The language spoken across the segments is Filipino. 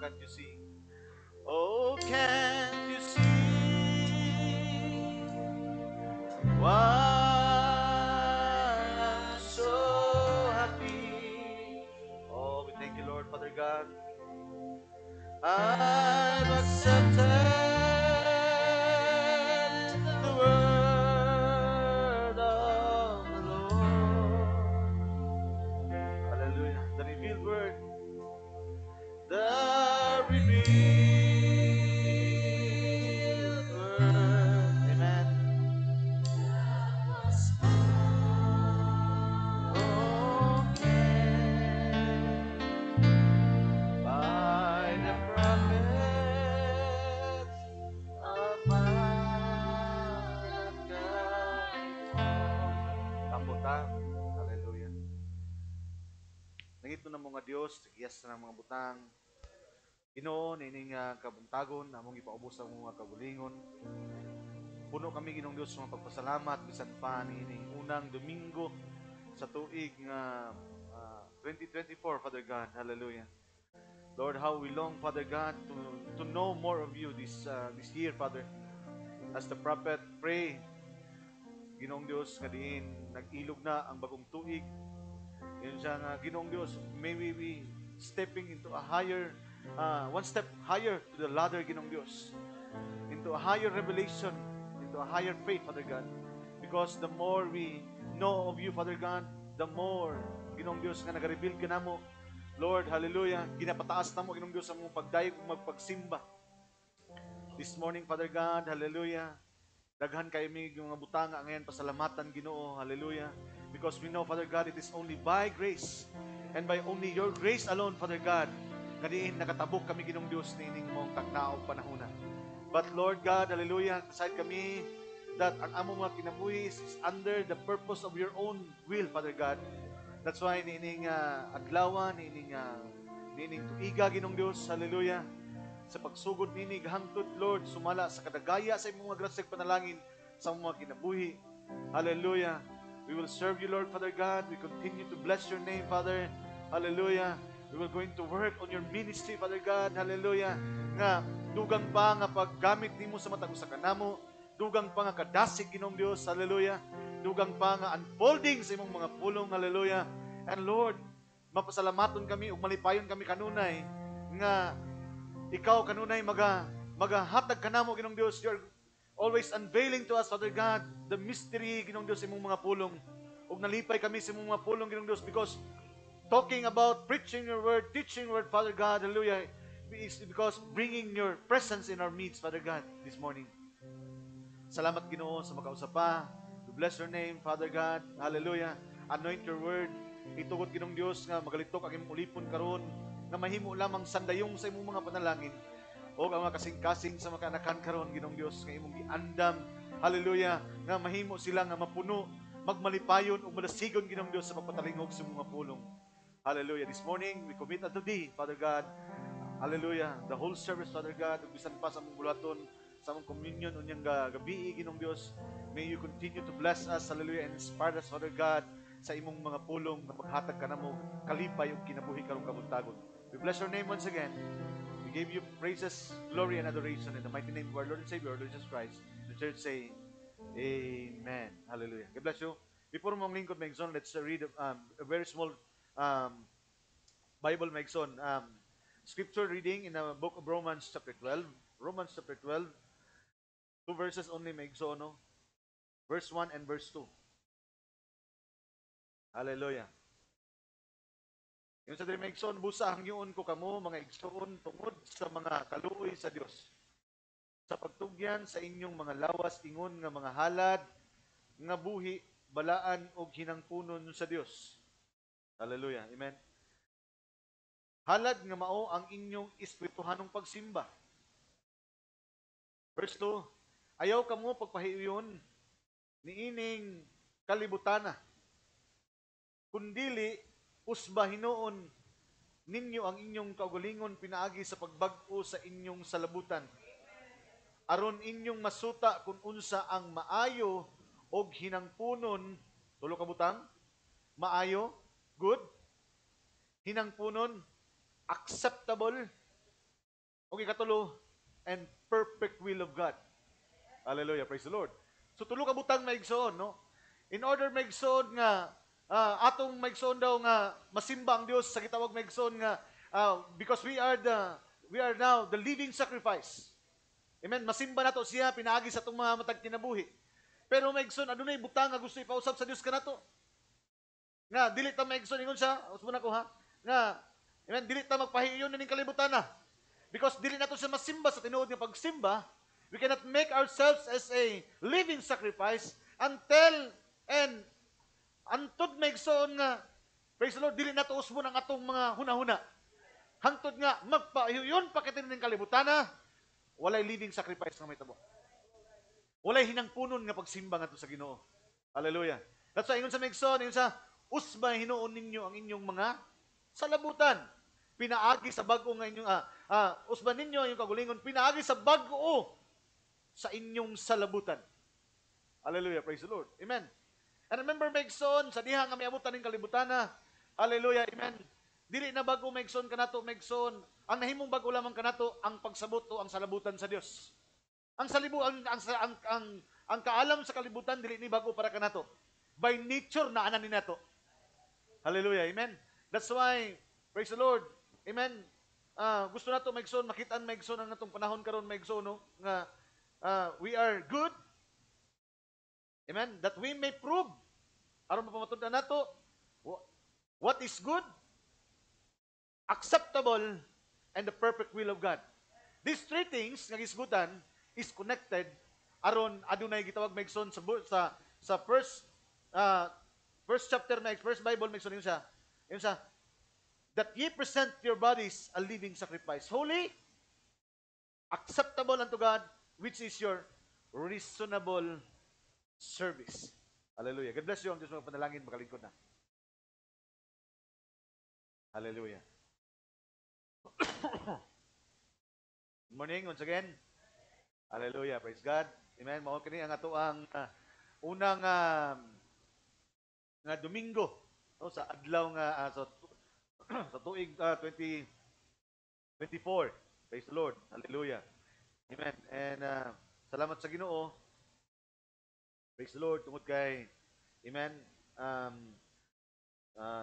can't you see? Oh, can't you see why I'm so happy? Oh, we thank you, Lord, Father God. I've accepted the word of the Lord. Hallelujah. The revealed word. The revealed word. Amen. Okay. By the prophets of mankind. Kamutan. Hallelujah. Nangito na mga Diyos, yes na mga butang. Ginoo nining kabuntagon among ipaubos ang mga kabulingon. Puno kami Ginoong Dios sa mga pagpasalamat bisan pa nining unang Domingo sa tuig nga 2024, Father God. Hallelujah. Lord, how we long, Father God, to know more of you this year, Father. As the prophet pray, Ginoong Dios nga diin nag-ilog na ang bagong tuig. Yun siya nga, Ginoong Dios, may we be stepping into a higher, one step higher to the ladder, Ginoong Dios. Into a higher revelation, into a higher faith, Father God. Because the more we know of you, Father God, the more, Ginoong Dios, nga nag-reveal ka na mo. Lord, hallelujah, ginapataas na mo, Ginoong Dios, ang mong pagdayog kung magpagsimba. This morning, Father God, hallelujah, daghan kayo may mga butanga ngayon, pasalamatan, Ginoo, hallelujah. Because we know, Father God, it is only by grace and by only your grace alone, Father God, kadiin nakatabok kami, Ginoong Dios, nining mong tagnaog panahona. But Lord God, hallelujah, aside kami that ang among mga kinabuhi is under the purpose of your own will, Father God. That's why nining adlawan, nining tuiga, Ginoong Dios, hallelujah, sa pagsugod nini gahangtod, Lord, sumala sa kadagaya sa imong mga grasya panalangin sa mga kinabuhi. Hallelujah. We will serve you, Lord, Father God. We continue to bless your name, Father. Hallelujah. We will going to work on your ministry, Father God. Hallelujah. Nga dugang pa nga paggamit nimo sa matag usa kanamo, dugang pa nga kadasig Ginoong Dios. Hallelujah. Dugang pa nga unfolding sa imong mga pulong. Hallelujah. And Lord, mapasalamaton kami ug malipayon kami kanunay nga ikaw kanunay magahatag kanamo, Ginoong Dios. You're always unveiling to us, Father God, the mystery, Ginoong Dios, sa imong mga pulong. Ug nalipay kami sa imong mga pulong, Ginoong Dios, because talking about preaching your word, teaching your word, Father God, hallelujah, is because bringing your presence in our midst, Father God, this morning. Salamat, Ginoo, sa makausap pa. We bless your name, Father God. Hallelujah. Anoint your word. Itugot, Ginong Dios, nga magalitok ang imong ulipon karon, nga mahimo lamang sandayong sa imong mga panalangin. O ang mga kasing-kasing sa mga kanakan karon, Ginong Dios, nga imong giandam. Hallelujah. Nga mahimo sila nga mapuno, magmalipayon o malasigon, Ginong Dios, sa pagpatalingog sa mga pulong. Hallelujah. This morning, we commit unto thee, Father God. Hallelujah. The whole service, Father God, bisan pa sa mong bulaton, sa mong communion, unyang gabi, Ginong Dios. May you continue to bless us, hallelujah, and inspire us, Father God, sa imong mga pulong na maghatag ka na mo, kalipay o kinabuhi karong kabuntagon. We bless your name once again. We give you praises, glory, and adoration in the mighty name of our Lord and Savior, Lord Jesus Christ. The church say, Amen. Hallelujah. God bless you. Before mong lingkod, Megson, let's read a very small Bible, Megson. Scripture reading in the book of Romans chapter 12. Romans chapter 12. 2 verses only, Megson, no? Verse 1 and verse 2. Hallelujah. Yung sa Megson, busa hangyoon ko kamo, mga igsoon, tungod sa mga kaluoy sa Dios. Sa pagtugyan sa inyong mga lawas, ingon nga mga halad, nga buhi, balaan o hinangpunon sa Dios. Hallelujah. Amen. Halad nga mao ang inyong espirituhanong pagsimba. Verse 2, ayaw kamo pagpahiyon niining kalibutana, kundili usba hinuon ninyo ang inyong kaugalingon pinaagi sa pagbag-o sa inyong salabutan, aron inyong masuta kung unsa ang maayo og hinangpunon. Tulo ka butang, maayo, good, hinangpunon, acceptable, Okay, katulo, and perfect will of God. Hallelujah, praise the Lord. So tulo ka butang maigsoon, no? In order maigsoon nga atong maigsoon daw nga masimba ang Dios sa gitawag maigsoon nga because we are now the living sacrifice. Amen. Masimba nato siya pinaagi sa atong mga matag kinabuhi. Pero maigsoon adunay butang nga gusto ipausab sa Dios kanato. Nga dili ta maigsoon ingon siya, usbo na ko ha. Nga amen, dili ta magpahiyon ning kalibutan na. Because dili nato siya masimba sa tinuod nga pagsimba, we cannot make ourselves as a living sacrifice until and antod maigsoon nga praise the Lord, dili nato usbon ang atong mga hunahuna. Hangtod nga magpahiyon pa kita ning kalibutan na, walay living sacrifice nga may tabo. Walay hinangpunon nga pagsimba ngadto sa Ginoo. Hallelujah. That's why ingon sa maigsoon, ingon sa usbay hinuon ninyo ang inyong mga salabutan. Pinaagi sa bag-o nga inyong usban ninyo ang inyong kagulingon, pinaagi sa bag-o sa inyong salabutan. Hallelujah, praise the Lord. Amen. And remember, maigsoon, sa diha nga may abutan ng kalibutan na, hallelujah, amen. Dili na bago maigsoon kanato, maigsoon. Ang nahimong bago lamang kanato, ang pagsabot o ang salabutan sa Dios. Ang salibu, ang kaalam sa kalibutan, dili ni bago para kanato. By nature, naanan ni nato. Hallelujah, amen. That's why, praise the Lord, amen. Gusto nato maigsoon, makitaan maigsoon ang natong panahon karon maigsoon, no? Nga we are good. Amen. That we may prove aron mapamatud-an nato what is good, acceptable, and the perfect will of God. These three things nga gisgutan is connected aron adunay gitawag maigsoon sa first chapter na first Bible maigsoon yun siya that ye present your bodies a living sacrifice, holy, acceptable unto God, which is your reasonable service. Hallelujah. God bless you. Ang Diyos mga panalangin, makalingkod na. Hallelujah. Good morning once again. Hallelujah. Praise God. Amen. Mao kini ang ato ang unang nga Domingo no, sa adlaw nga sa tuig 2024. Praise the Lord. Hallelujah. Amen. And salamat sa Ginoo. Praise the Lord. Tungod kay amen.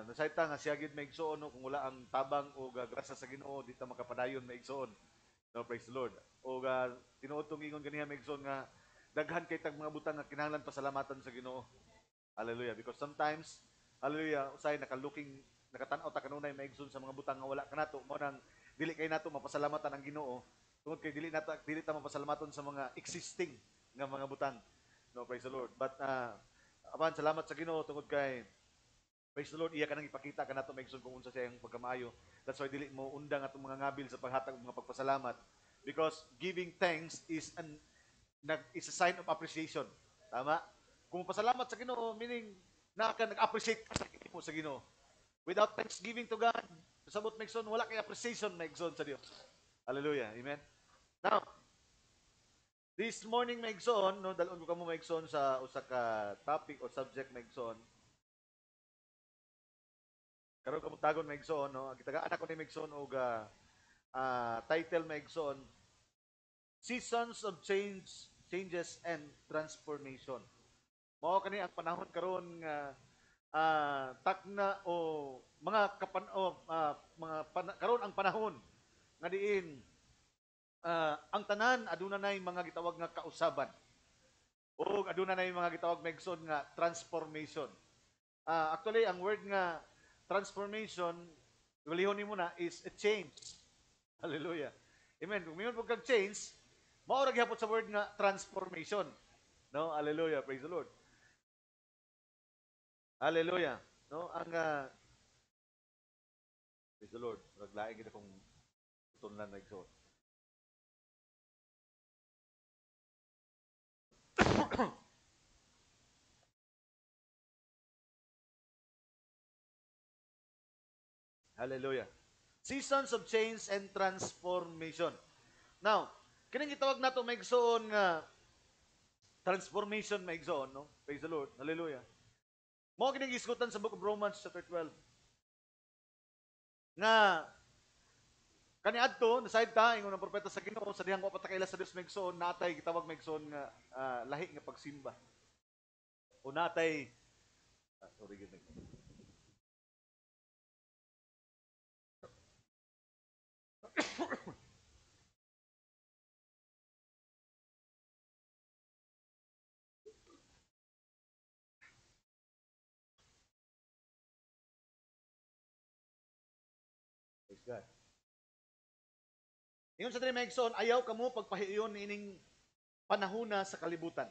Nasaita nga siya gid maigsoon no, kung wala ang tabang o grasa sa Ginoo dito makapadayon maigsoon. No, praise the Lord. O tinuod tong ingon ganiha maigsoon nga daghan kay tag mga butang nga kinahanglan pasalamatan sa Ginoo. Hallelujah. Because sometimes hallelujah, usay nakatan-aw ta kanunay maigsoon sa mga butang nga wala kanato mo nang dili kay nato mapasalamatan ang Ginoo. Tungod kay dili ta mapasalamatan sa mga existing nga mga butang. No, praise the Lord. But apan salamat sa Ginoo tungod kay praise the Lord, iya ka nang ipakita ka nato maigsoon kung unsa siya ang pagkamaayo. That's why dili mo undang atong mga ngabil sa paghatag mga pagpasalamat because giving thanks is a sign of appreciation. Tama? Kung pasalamat sa Ginoo, meaning nag-appreciate ka sa Ginoo. Without thanksgiving to God, sabot maigsoon wala kay appreciation maigsoon sa Dios. Hallelujah. Amen. Now, this morning maigsoon, no, dalon ko kamo maigsoon sa usa ka topic o subject maigsoon. Karon kamo tagon maigsoon, no, gitagaan ako ni maigsoon og title maigsoon, Seasons of Changes and Transformation. Mao kani ang panahon karon nga takna o mga karon ang panahon nga diin ang tanan aduna nay mga gitawag nga kausaban o aduna nay mga gitawag maigsoon nga transformation. Actually ang word nga transformation walihon nimo na is a change. Hallelujah. Amen. Kung mayroon pag change, mao ra gyapon sa word nga transformation. No? Hallelujah. Praise the Lord. Hallelujah. No, ang praise the Lord. Naglaing gid akong tunlan na igsoon. Hallelujah. Seasons of change and transformation. Now, kining gitawag nato maigsoon nga transformation maigsoon, no? Praise the Lord. Hallelujah. Mao kining gisgutan sa Book of Romans chapter 12. Nga Kaniadto nasayod ta ingon ang propeta sa Ginoo sa dihang wa patakila sa Dios megson natay gitawag megson nga lahi nga pagsimba. O natay sorry gid. Praise God. Ingon sa diri megson ayaw kamo pagpahiyon ining panahona sa kalibutan.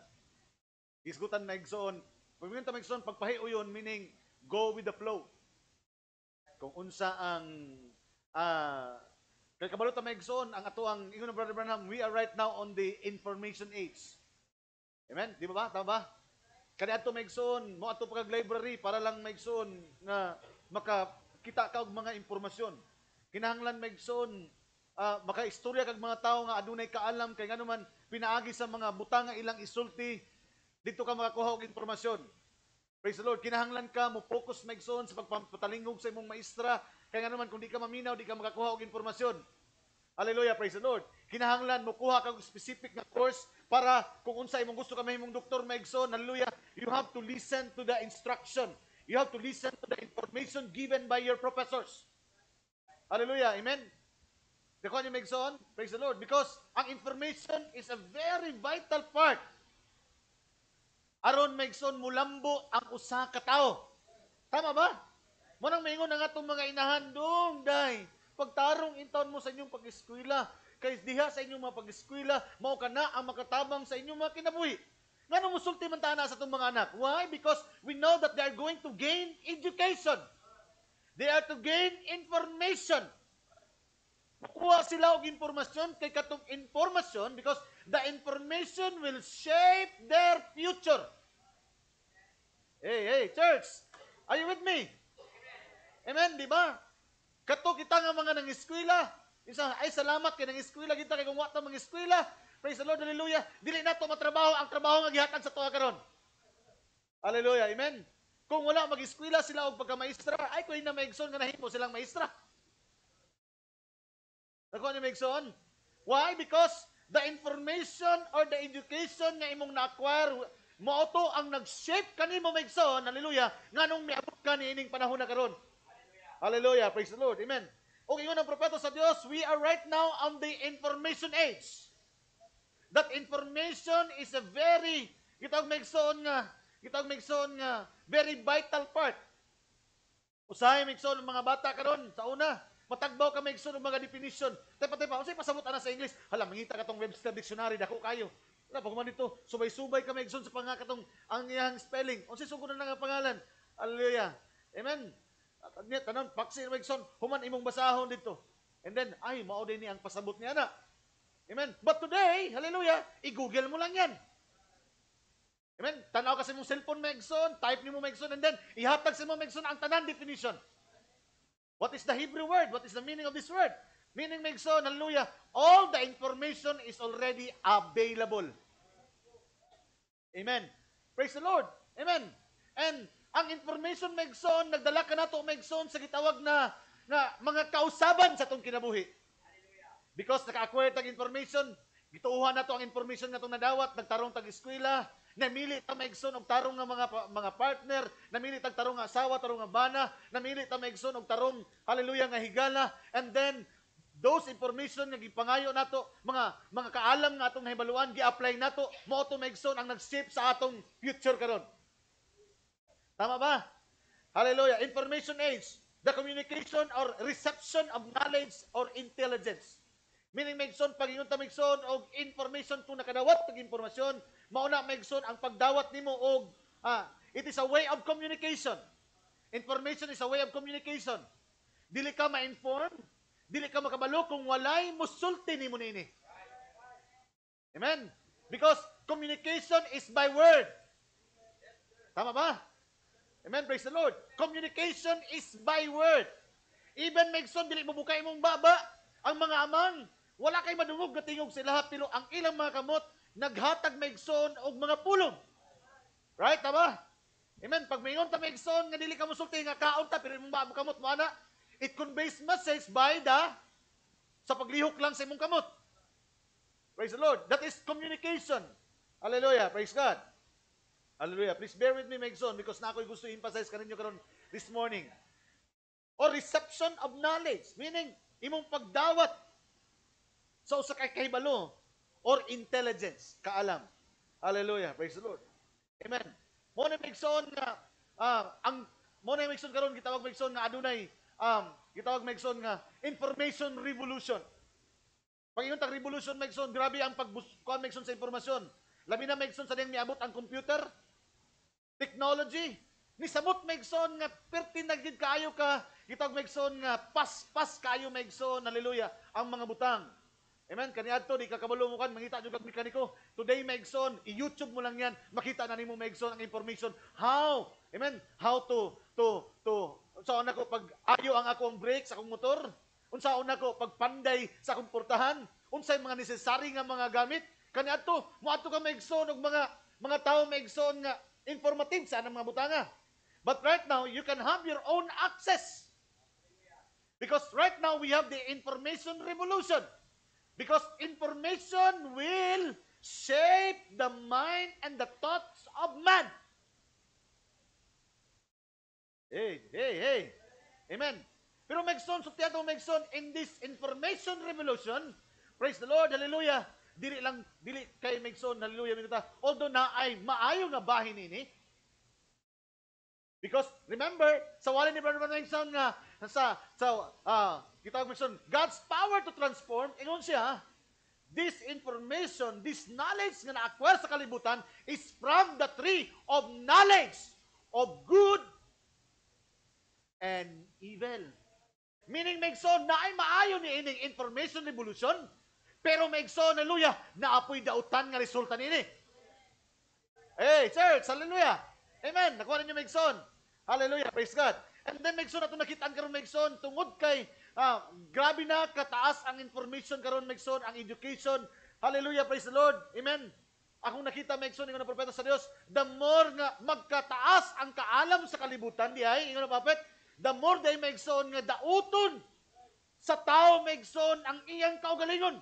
Isgutan megson, pag mingon ta megson pagpahiyon meaning go with the flow. Kung unsa ang kay kabalo ta megson ang ato ang ingon ng Brother Branham, we are right now on the information age. Amen? Di ba ba? Tama ba? Kani ato megson, mo ato pag library para lang megson nga makakita ka og mga impormasyon. Kinahanglan megson makaistorya kag mga tao nga adunay kaalam kay ngano man pinaagi sa mga butang nga ilang isulti dito ka makakuha og impormasyon. Praise the Lord. Kinahanglan ka mo focus megson sa pagpatalingog sa imong maestra kay ngano man kung di ka maminaw di ka makakuha og impormasyon. Hallelujah, praise the Lord. Kinahanglan mo kuha kag specific nga course para kung unsa imong gusto ka mahimong doktor megson, hallelujah, you have to listen to the instruction. You have to listen to the information given by your professors. Hallelujah, amen. Dako ni megson, praise the Lord, because ang information is a very vital part aron megson mulambo ang usa ka tawo. Tama ba? Mo nang maingon ang atong mga inahandong day. Pagtarong intawon mo sa inyong pag-eskwela, kay diha sa inyong mga pag-eskwela, mao kana ang makatabang sa inyong mga kinabuhi. Ngano musulti man ta na sa atong mga anak? Why? Because we know that they are going to gain education. They are to gain information. Kuha sila og impormasyon kay katong informasyon because the information will shape their future. Hey, church, are you with me? Amen, di ba? Kato kita nga mga nang-eskwela, ay salamat kay nang-eskwela kita kay kung wa ta mang-eskwela. Praise the Lord, hallelujah. Dili nato matrabaho ang trabaho nga gihatag sa tuwa karon. Hallelujah, amen. Kung wala mag-eskwela sila og pagka-maestra, ay ko ina maigsoon nga nahimo silang maestra. Ako ni Megson. Why? Because the information or the education nga imong na-acquire, mao to ang nag-shape kanimo Megson, hallelujah, nganong miabot ka ni ining panahon na karon. Hallelujah, praise the Lord, amen. O ingon ang propeta sa Dios, we are right now on the information age. That information is a very, kitawag Megson nga, very vital part. Usahay Megson ang mga bata karon sa una, matagbaw ka megson og mga definition. Tepa, unsay pasabot ana sa English? Hala, mangita ka tong Webster Dictionary dako kayo. Wala pa man dito, subay-subay ka megson sa katong ang iyang spelling. Unsay sugod na nga pangalan? Hallelujah. Amen. At tanan paksi megson, human imong basahon dito. And then ay mao din ni ang pasabot niya na. Amen. But today, hallelujah, i-google mo lang yan. Amen. Tanaw ka sa imong cellphone megson, type nimo megson, and then ihatag sa imong megson ang tanan definition. What is the Hebrew word? What is the meaning of this word? Meaning, Megson, hallelujah, all the information is already available. Amen. Praise the Lord. Amen. And ang information, Megson, nagdala ka na to, Megson, sa gitawag na mga kausaban sa itong kinabuhi. Because naka-acquire tag information, gituuhan na to ang information nga itong nadawat, nagtarong tag-eskwela, namili ta maigsoon og tarong nga mga partner, namili tag tarong nga asawa, tarong nga bana, namili ta maigsoon og tarong hallelujah nga higala, and then those information nga gipangayo nato, mga kaalam nga atong nahibaluan gi-apply nato, mao to maigsoon ang nag-shape sa atong future karon. Tama ba? Hallelujah. Information age, the communication or reception of knowledge or intelligence. Meaning maigsoon pag-ingon ta maigsoon og information kung nakadawat tag impormasyon, mauna maigsoon ang pagdawat nimo og it is a way of communication. Information is a way of communication. Dili ka ma-inform, dili ka makabalo kung walay musulti nimo niini. Amen. Because communication is by word. Tama ba? Amen, praise the Lord. Communication is by word. Even maigsoon dili mo bukay imong baba, ang mga amang wala kay madungog gatingog sila pero ang ilang mga kamot naghatag maigsoon og mga pulong. Right, tama? Amen. Pag maingon ta maigsoon nga dili ka mosulti nga kaon ta pero imong kamot mo ana, it conveys message by the sa paglihok lang sa imong kamot. Praise the Lord. That is communication. Hallelujah. Praise God. Hallelujah. Please bear with me, Megson, because na ako'y gusto i-emphasize kaninyo karon this morning. Or reception of knowledge. Meaning, imong pagdawat sa usa ka kahibalo or intelligence, kaalam. Hallelujah. Praise the Lord. Amen. Mo na Megson nga ang mo na Megson karon gitawag Megson nga adunay gitawag Megson nga information revolution. Pag ingon tag revolution Megson, grabe ang pagkuan Megson sa impormasyon. Labi na Megson sa diyang miabot ang computer, technology. Ni samot Megson nga perti na gid kaayo ka, gitawag Megson nga pas kaayo Megson, hallelujah, ang mga butang. Amen. Kaniadto di ka kabalo mo kan mangita jud kag mekaniko. Today Megson, i-YouTube mo lang yan, makita na nimo Megson ang information how, amen, how to unsaon ako pag ayo ang akong brake sa akong motor, unsaon ako pag panday sa akong portahan, unsay mga necessary nga mga gamit. Kaniadto, moadto ka Megson og mga tawo Megson nga informative sa anang mga butanga. But right now, you can have your own access. Because right now, we have the information revolution. Because information will shape the mind and the thoughts of man. Hey. Amen. Pero Megson, sutiyan ko Megson, in this information revolution, praise the Lord, hallelujah, dili kay Megson, hallelujah, although na ay maayo nga bahin ini, because remember, sa wala ni Brother Megson nga gitawag Megson, God's power to transform, ingon siya, this information, this knowledge nga na-acquire sa kalibutan is from the tree of knowledge of good and evil. Meaning, Megson, na ay maayo ni ining information revolution, pero Megson, hallelujah, naapoy dautan nga resulta nini. Hey, church, hallelujah. Amen. Nakuha ninyo Megson. Hallelujah, praise God. And then Megson, ato nakitaan karon Megson, tungod kay grabe na kataas ang information karon Megson, ang education. Hallelujah, praise the Lord. Amen. Akong nakita Megson, ingon na propeta sa Dios, the more nga magkataas ang kaalam sa kalibutan, di ay, ingon na prophet, the more day Megson nga dauton sa tao Megson ang iyang kaugalingon.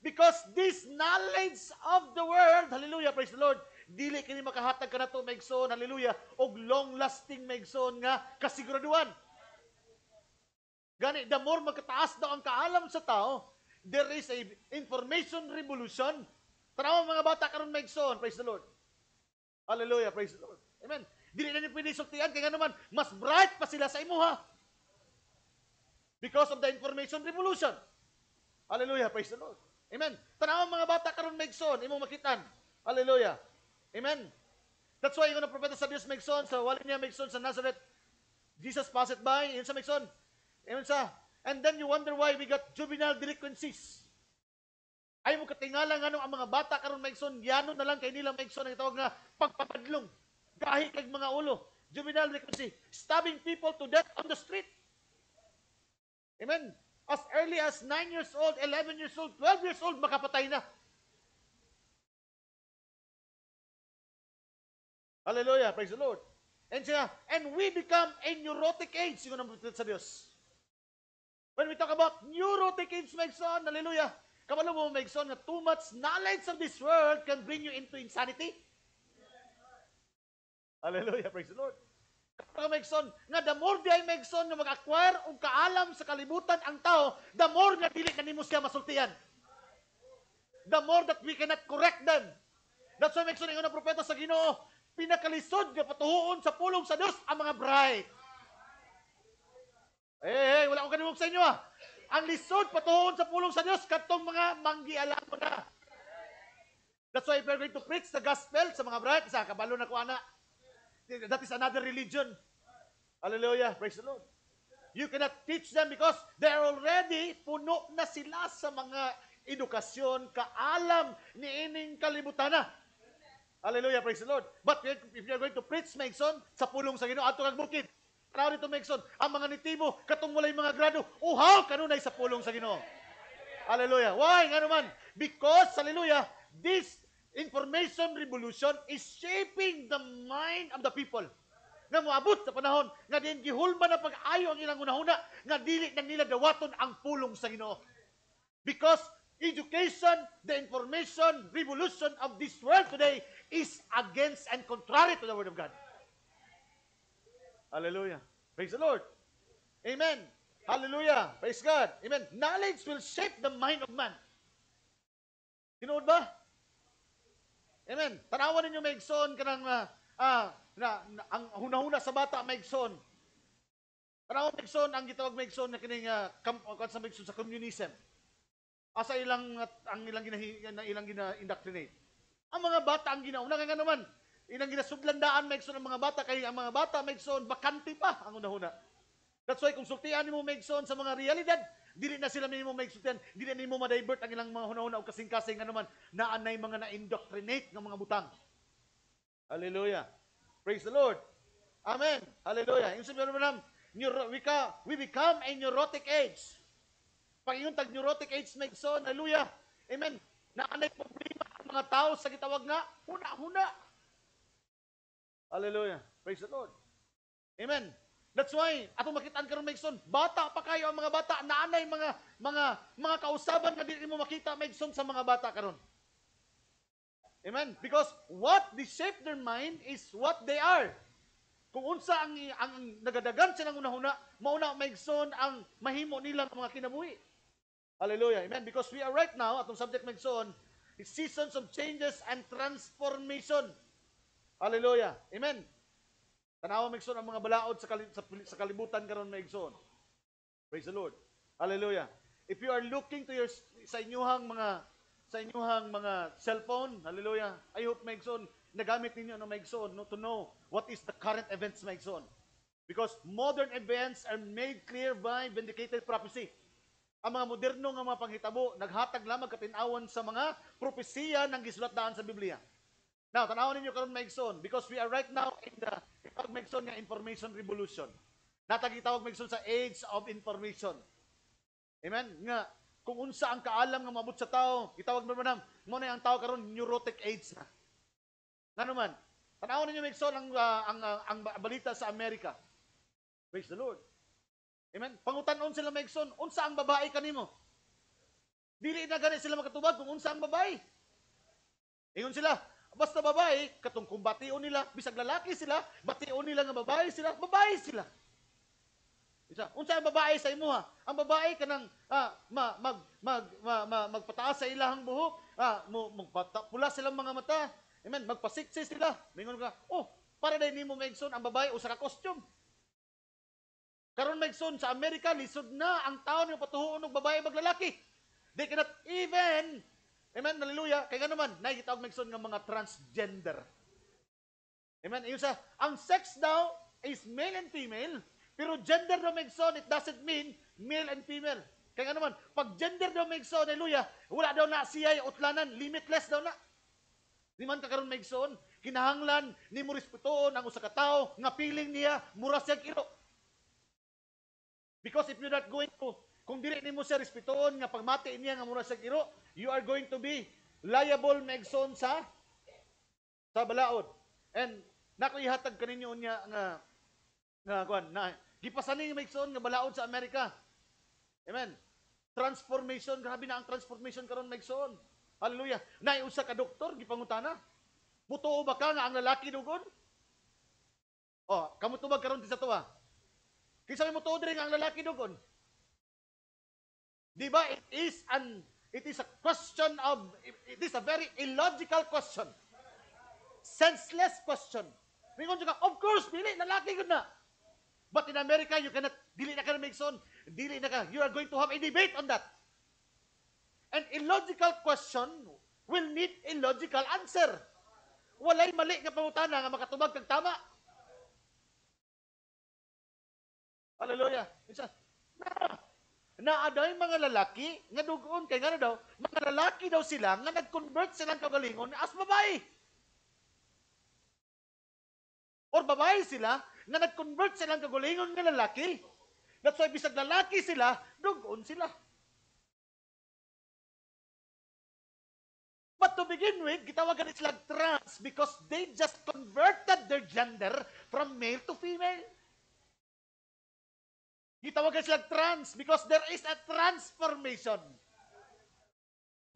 Because this knowledge of the world, hallelujah, praise the Lord, dili kini makahatag kanato Megson, hallelujah, og long-lasting Megson nga kasiguraduhan. Gani, the more magkataas daw ang kaalam sa tao, there is a information revolution. Tanaw mga bata karon Megson, praise the Lord. Hallelujah, praise the Lord. Amen. Dili na ni pwede sultian, kaya naman, mas bright pa sila sa imuha. Because of the information revolution. Hallelujah, praise the Lord. Amen. Tanaw mga bata karon Megson, imong makitan. Hallelujah. Amen. That's why yung propeta sa Dios Megson, sa wali niya Megson sa Nazareth, Jesus passed by, yun sa Megson. Amen sa. And then you wonder why we got juvenile delinquencies. Ay mo katingala nga ang mga bata karon Megson, yano na lang kay nila Megson ang tawag nga pagpapadlong. Gahi kag mga ulo. Juvenile delinquency. Stabbing people to death on the street. Amen. As early as 9 years old, 11 years old, 12 years old, makapatay na. Hallelujah, praise the Lord. And we become a neurotic age, yung naman sa Diyos. When we talk about neurotic age, Megson, hallelujah, kamalo mo, Megson, na too much knowledge of this world can bring you into insanity. Hallelujah, praise the Lord. Kapag Megson, nga the more di ay Megson nga mag-acquire o kaalam sa kalibutan ang tao, the more nga dili na nimo siya masultian. The more that we cannot correct them. That's why Megson, yung propeta sa Ginoo, pinakalisod nga patuhuon sa pulong sa Dios ang mga bride. Hey, wala akong kanimog sa inyo Ang lisod patuhuon sa pulong sa Dios katong mga manggialam mo na. That's why if we're going to preach the gospel sa mga bride, sa kabalo na ko ana. That is another religion. Hallelujah, praise the Lord. You cannot teach them because they're already puno na sila sa mga edukasyon, kaalam ni ining kalibutan na. Hallelujah, praise the Lord. But if you're going to preach, Megson, sa pulong sa Ginoo, ato kag bukid. Tanaw dito, Megson, ang mga nitibo, katong walay mga grado, uhaw kanunay sa pulong sa Ginoo. Hallelujah. Why? Nga naman? Because, hallelujah, this information revolution is shaping the mind of the people. Nga moabot sa panahon, nga din gihulma na pag-ayo ang ilang unahuna, nga dili na nila dawaton ang pulong sa Ginoo. Because education, the information revolution of this world today is against and contrary to the Word of God. Hallelujah. Praise the Lord. Amen. Hallelujah. Praise God. Amen. Knowledge will shape the mind of man. Tinuod ba? Amen. Tanawan ninyo maigsoon kanang ang hunahuna sa bata maigsoon. Tanawan maigsoon ang gitawag maigsoon na kining sa maigsoon sa communism. Asa ang ilang gina-indoctrinate. Ang mga bata ang ginauna nga naman. Ilang ginasudlandaan maigsoon ang mga bata kay ang mga bata maigsoon bakante pa ang unahuna. That's why kung sultian nimo maigsoon sa mga realidad, dili na sila nimo maigsultian, dili na nimo ma-divert ang ilang mga hunahuna o kasing-kasing nga naman naanay mga na-indoctrinate ng mga butang. Hallelujah. Praise the Lord. Amen. Hallelujah. Yung sabihin naman, we become a neurotic age. Pag yung tag-neurotic age maigsoon, hallelujah. Amen. Naanay problema ang mga tao sa gitawag nga, huna-huna. Hallelujah. Praise the Lord. Amen. That's why atong makitaan karon maigsoon, bata pa kayo ang mga bata, naanay mga kausaban nga dili mo makita maigsoon sa mga bata karon. Amen. Because what they shape their mind is what they are. Kung unsa ang nagadagan silang una-una, mauna maigsoon ang mahimo nila ng mga kinabuhi. Hallelujah. Amen. Because we are right now, atong subject maigsoon, is seasons of changes and transformation. Hallelujah. Amen. Tanawa maigsoon ang mga balaod sa kalibutan karon maigsoon. Praise the Lord. Hallelujah. If you are looking to sa inyuhang mga cellphone, hallelujah. I hope maigsoon nagamit ninyo no maigsoon to know what is the current events maigsoon. Because modern events are made clear by vindicated prophecy. Ang mga moderno nga mga panghitabo naghatag lamang katin-awan sa mga propesiya ng gisulat daan sa Biblia. Now, tanawon ninyo karon maigsoon because we are right now in the maigsoon nga information revolution. Natagitawag maigsoon sa age of information. Amen? Nga kung unsa ang kaalam nga maabot sa tao, gitawag mo na mo na ang tao karon neurotic age na. Ngano man? Tanawon ninyo maigsoon ang balita sa Amerika. Praise the Lord. Amen? Pangutanon sila maigsoon, unsa ang babae kanimo? Dili na gani sila makatubag kung unsa ang babae. Ingon sila, basta babae, katong kung bation nila, bisag lalaki sila, bation nila nga babae sila, babae sila. Isa, unsa ang babae sa imuha? Ang babae kanang magpataas sa ilahang buhok, magpula silang mga mata. Amen, magpasiksi sila. Mingon ka, para dai nimo maigsoon ang babae usa ka costume. Karon maigsoon sa Amerika lisod na ang taon nga patuhuon og babae ug lalaki. They cannot even, amen, hallelujah, kay nga naman, nakikitawag maigsoon nga mga transgender. Amen, yung ang sex daw is male and female, pero gender daw maigsoon, it doesn't mean male and female. Kaya nga naman, pag gender daw maigsoon, hallelujah, wala daw na siya utlanan, limitless daw na. Di man ka karon maigsoon, kinahanglan, ni mo respetuon ang usa ka tawo, nga feeling niya, mura siyang iro. Because if you're not going to, kung dili nimo siya respetuon nga pagmati niya nga mura sa iro, you are going to be liable maigsoon sa balaod. And nako ihatag kaninyo niya na gipasani maigsoon nga balaod sa Amerika. Amen. Transformation, grabe na ang transformation karon maigsoon. Hallelujah. Nay usa ka doktor gipangutana. Mutuo ba ka nga ang lalaki dugon? Kamo tubag karon sa tuwa. Kinsa may mutuo diri nga ang lalaki dugon? Di ba it is a question of, it is a very illogical question. Senseless question. Mingon ka, of course, dili, lalaki gud na. But in America, you cannot, dili na ka na maigsoon, dili na ka, you are going to have a debate on that. An illogical question will need a logical answer. Walay mali nga pangutana nga makatubag kag tama. Hallelujah. Naaday mga lalaki nga dugon kay ngano daw, mga lalaki daw sila nga nag-convert silang kagalingon as babae. Or babae sila nga nag-convert silang kagalingon nga lalaki. That's why bisag lalaki sila, dugon sila. But to begin with, gitawagan sila trans because they just converted their gender from male to female. Gitawagan sila trans because there is a transformation.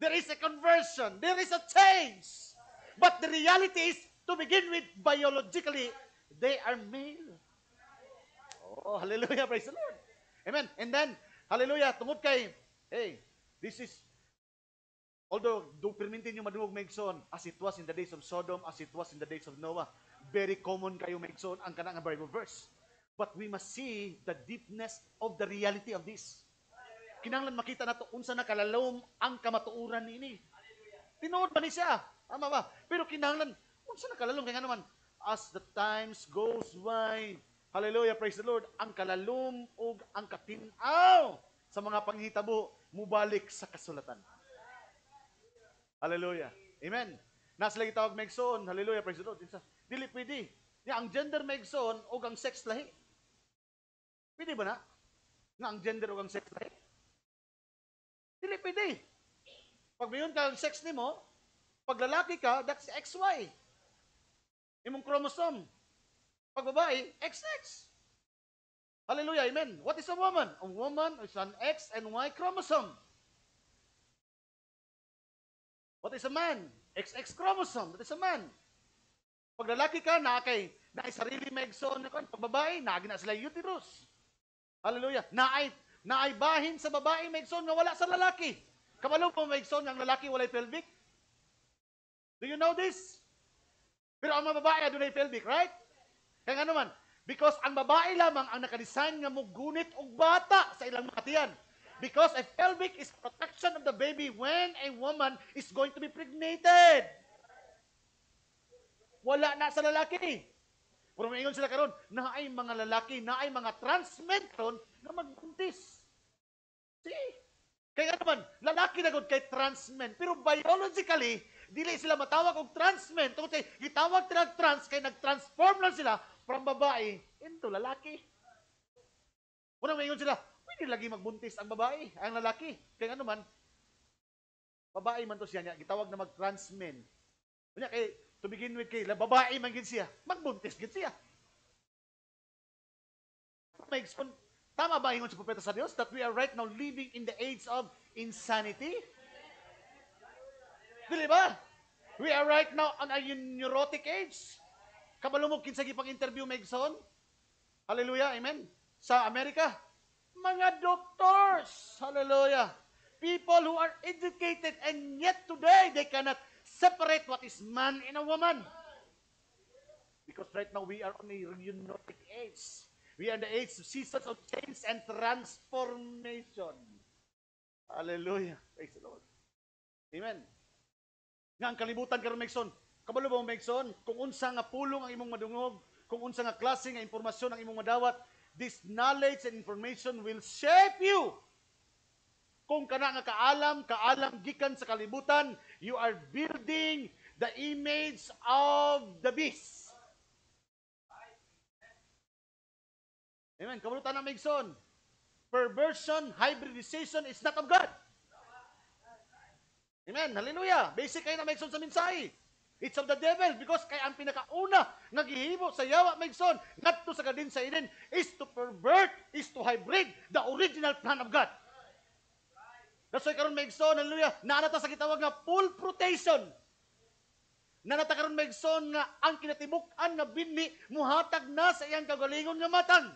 There is a conversion. There is a change. But the reality is, to begin with, biologically, they are male. Oh, hallelujah, praise the Lord. Amen. And then, hallelujah, tungod kay, hey, this is, although, do permintin nyo madungog maigsoon, as it was in the days of Sodom, as it was in the days of Noah, very common kayo maigsoon ang kanang Bible verse. But we must see the deepness of the reality of this. Kinahanglan makita nato unsa na kalalom ang kamatuoran niini. Tinuod ba ni siya? Ama ba? Pero kinahanglan unsa na kalalom kay nga naman as the times goes by. Hallelujah, praise the Lord. Ang kalalom ug ang katinaw sa mga panghitabo mubalik sa kasulatan. Hallelujah. Amen. Nasa lagi tawag maigsoon. Hallelujah, praise the Lord. Dili pwede. Ya ang gender maigsoon ug ang sex lahi. Pwede ba na? Nga ang gender ug ang sex lahi? Dili pwede. Pag mayon ka ang sex nimo, pag lalaki ka, that's XY. Imong chromosome. Pag babae, XX. Hallelujah, amen. What is a woman? A woman is an X and Y chromosome. What is a man? XX chromosome. That is a man. Pag lalaki ka, na sarili maigsoon na kan. Pag babae, na sila uterus. Hallelujah. Naay bahin sa babae maigsoon nga wala sa lalaki. Kabalo po maigsoon nga ang lalaki walay pelvic? Do you know this? Pero ang mga babae adunay pelvic, right? Kaya nga naman, because ang babae lamang ang nakadesign nga mugunit og bata sa ilang mga tiyan. Because a pelvic is protection of the baby when a woman is going to be pregnated. Wala na sa lalaki. Pero maingon sila karon, naay mga lalaki, naay mga trans men karon nga magbuntis. See? Kaya naman, lalaki na gud kay trans men, pero biologically, dili sila matawag og trans men. Tungod say, gitawag sila trans kay nag-transform lang sila from babae into lalaki. Unang maingon sila, pwede lagi magbuntis ang babae, ang lalaki. Kaya nga naman, babae man to siya niya, gitawag na mag-trans men. Kaya kay, to begin with kay, babae man gid siya, magbuntis gid siya. Tama ba ingon sa propeta sa Dios that we are right now living in the age of insanity? Dili ba? We are right now on a neurotic age. Kabalumog kinsa gipang interview maigsoon? Hallelujah, amen. Sa Amerika, mga doctors, hallelujah. People who are educated and yet today they cannot separate what is man and a woman. Because right now we are on a neurotic age. We are in the age of seasons of change and transformation. Hallelujah. Praise the Lord. Amen. Nga ang kalibutan karon maigsoon, kabalo ba maigsoon kung unsa nga pulong ang imong madungog, kung unsa nga klase nga impormasyon ang imong madawat, this knowledge and information will shape you. Kung kana nga kaalam gikan sa kalibutan, you are building the image of the beast. Amen. Kabulutan na maigsoon. Perversion, hybridization is not of God. Amen. Hallelujah. Basic kayo na maigsoon sa mensahe. It's of the devil because kay ang pinakauna nga gihimo sa yawa maigsoon ngadto sa Garden sa Eden is to pervert, is to hybrid the original plan of God. That's why karon maigsoon, hallelujah, naanata sa gitawag nga full protection. Nanata karon maigsoon nga ang kinatibuk-an nga binhi muhatag na sa iyang kagalingon nga matang.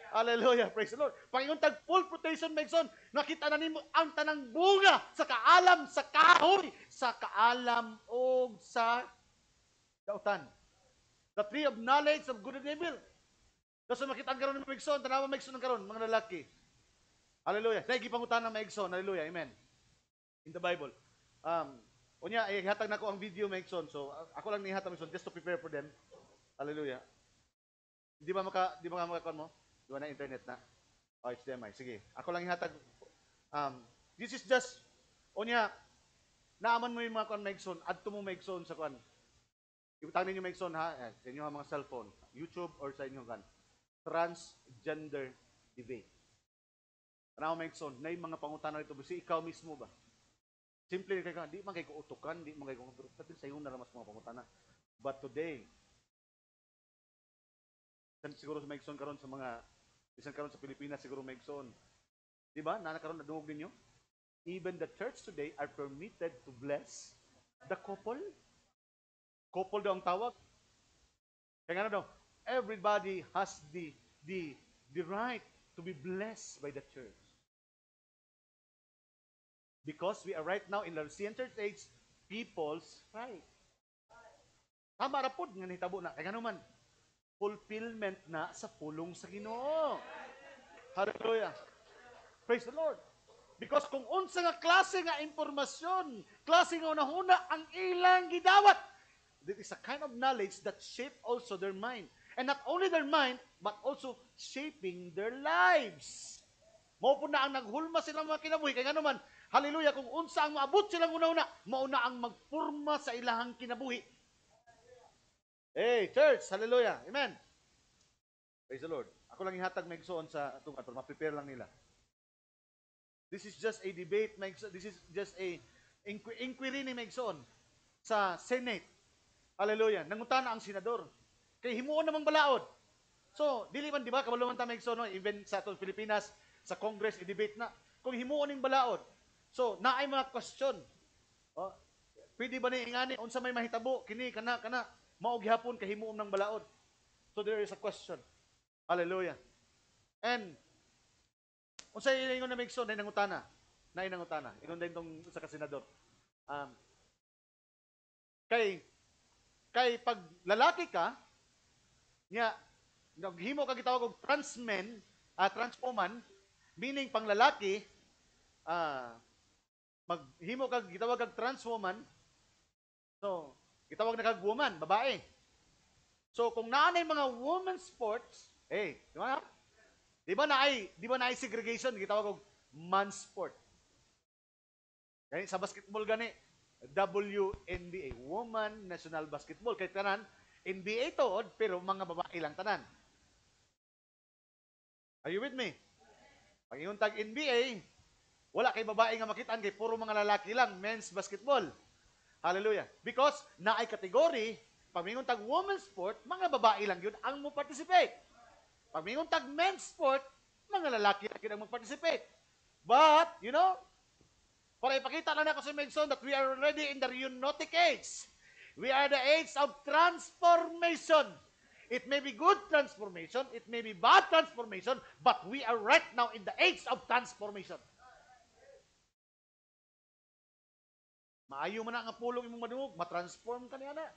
Hallelujah, praise the Lord. Pangingon tag full protection maigsoon, nakita na nimo ang tanang bunga sa kaalam, sa kahoy, sa kaalam o sa kautan. The tree of knowledge of good and evil. Kasi makita karon nimo maigsoon, tanawa maigsoon karon mga lalaki. Hallelujah. Say gipangutan na maigsoon. Hallelujah. Amen. In the Bible. Unya ihatag nako ang video maigsoon. So ako lang nihatag maigsoon just to prepare for them. Hallelujah. Di ba makakon mo? Di ba na internet na? Oh, HDMI. Sige. Ako lang ihatag. This is just unya naaman mo yung mga kon maigsoon, adto mo maigsoon sa kon. Ibutang ninyo maigsoon ha, sa inyo mga cellphone, YouTube or sa inyo kan. Transgender debate. Ano maigsoon, na yung mga pangutana ito, si ikaw mismo ba? Simple kay ka, di man kay ko utukan, di man kay ko pero sa iyo na mas mga pangutana. But today, siguro sa maigsoon karon sa mga bisan karon sa Pilipinas siguro maigsoon. Di ba? Nana karon nadungog ninyo? even the church today are permitted to bless the couple. Couple daw ang tawag. Kaya nga daw, everybody has the the right to be blessed by the church. Because we are right now in Laodicean church age, people's right. Tama ra pud nga nahitabo na. Kaya nga naman, fulfillment na sa pulong sa Ginoo. Hallelujah. Praise the Lord. Because kung unsa nga klase nga impormasyon, klase nga unahuna ang ilang gidawat, that is a kind of knowledge that shape also their mind. And not only their mind, but also shaping their lives. Mao po na ang naghulma silang mga kinabuhi. Kaya nga naman, hallelujah, kung unsa ang maabot silang una-una, mauna ang magpurma sa ilahang kinabuhi. Hey, church, hallelujah, amen. Praise the Lord. Ako lang ihatag may igsoon sa tungan para ma-prepare lang nila. This is just a debate, this is just a inquiry ni Megson sa Senate. Hallelujah. Nangutana ang senador. Kay himuon namang balaod. So, dili man, di ba, kabalo man ta Megson, no? Even sa Pilipinas, sa Congress, i-debate na. Kung himuon ning balaod. So, naay mga question. Oh, pwede ba ni ingani, unsa may mahitabo, kini, kana, maog hapon, kahimuon ng balaod. So, there is a question. Hallelujah. And, unsa ingon na Megson, nay nangutana. Ingon din tong sa kasenador. Kay pag lalaki ka, nga naghimo ka gitawag og transwoman, meaning pang lalaki, maghimo ka gitawag og transwoman. So, gitawag na kag woman, babae. So, kung naanay mga women's sports, di ba? Di ba naay segregation, gitawag og man's sport. Gani sa basketball gani, WNBA, Woman National Basketball. Kay tanan, NBA tood, pero mga babae lang tanan. Are you with me? Pag ingon tag NBA, wala kay babae nga makitaan, kay puro mga lalaki lang, men's basketball. Hallelujah. Because naay kategory, pag ingon tag women's sport, mga babae lang yun ang mo participate. Pag mingon tag men's sport, mga lalaki lang ang mag-participate. But, you know, para ipakita lang ako sa Megson that we are already in the eunotic age. We are the age of transformation. It may be good transformation, it may be bad transformation, but we are right now in the age of transformation. Maayo man na nga pulong imong madungog, matransform ka niya na.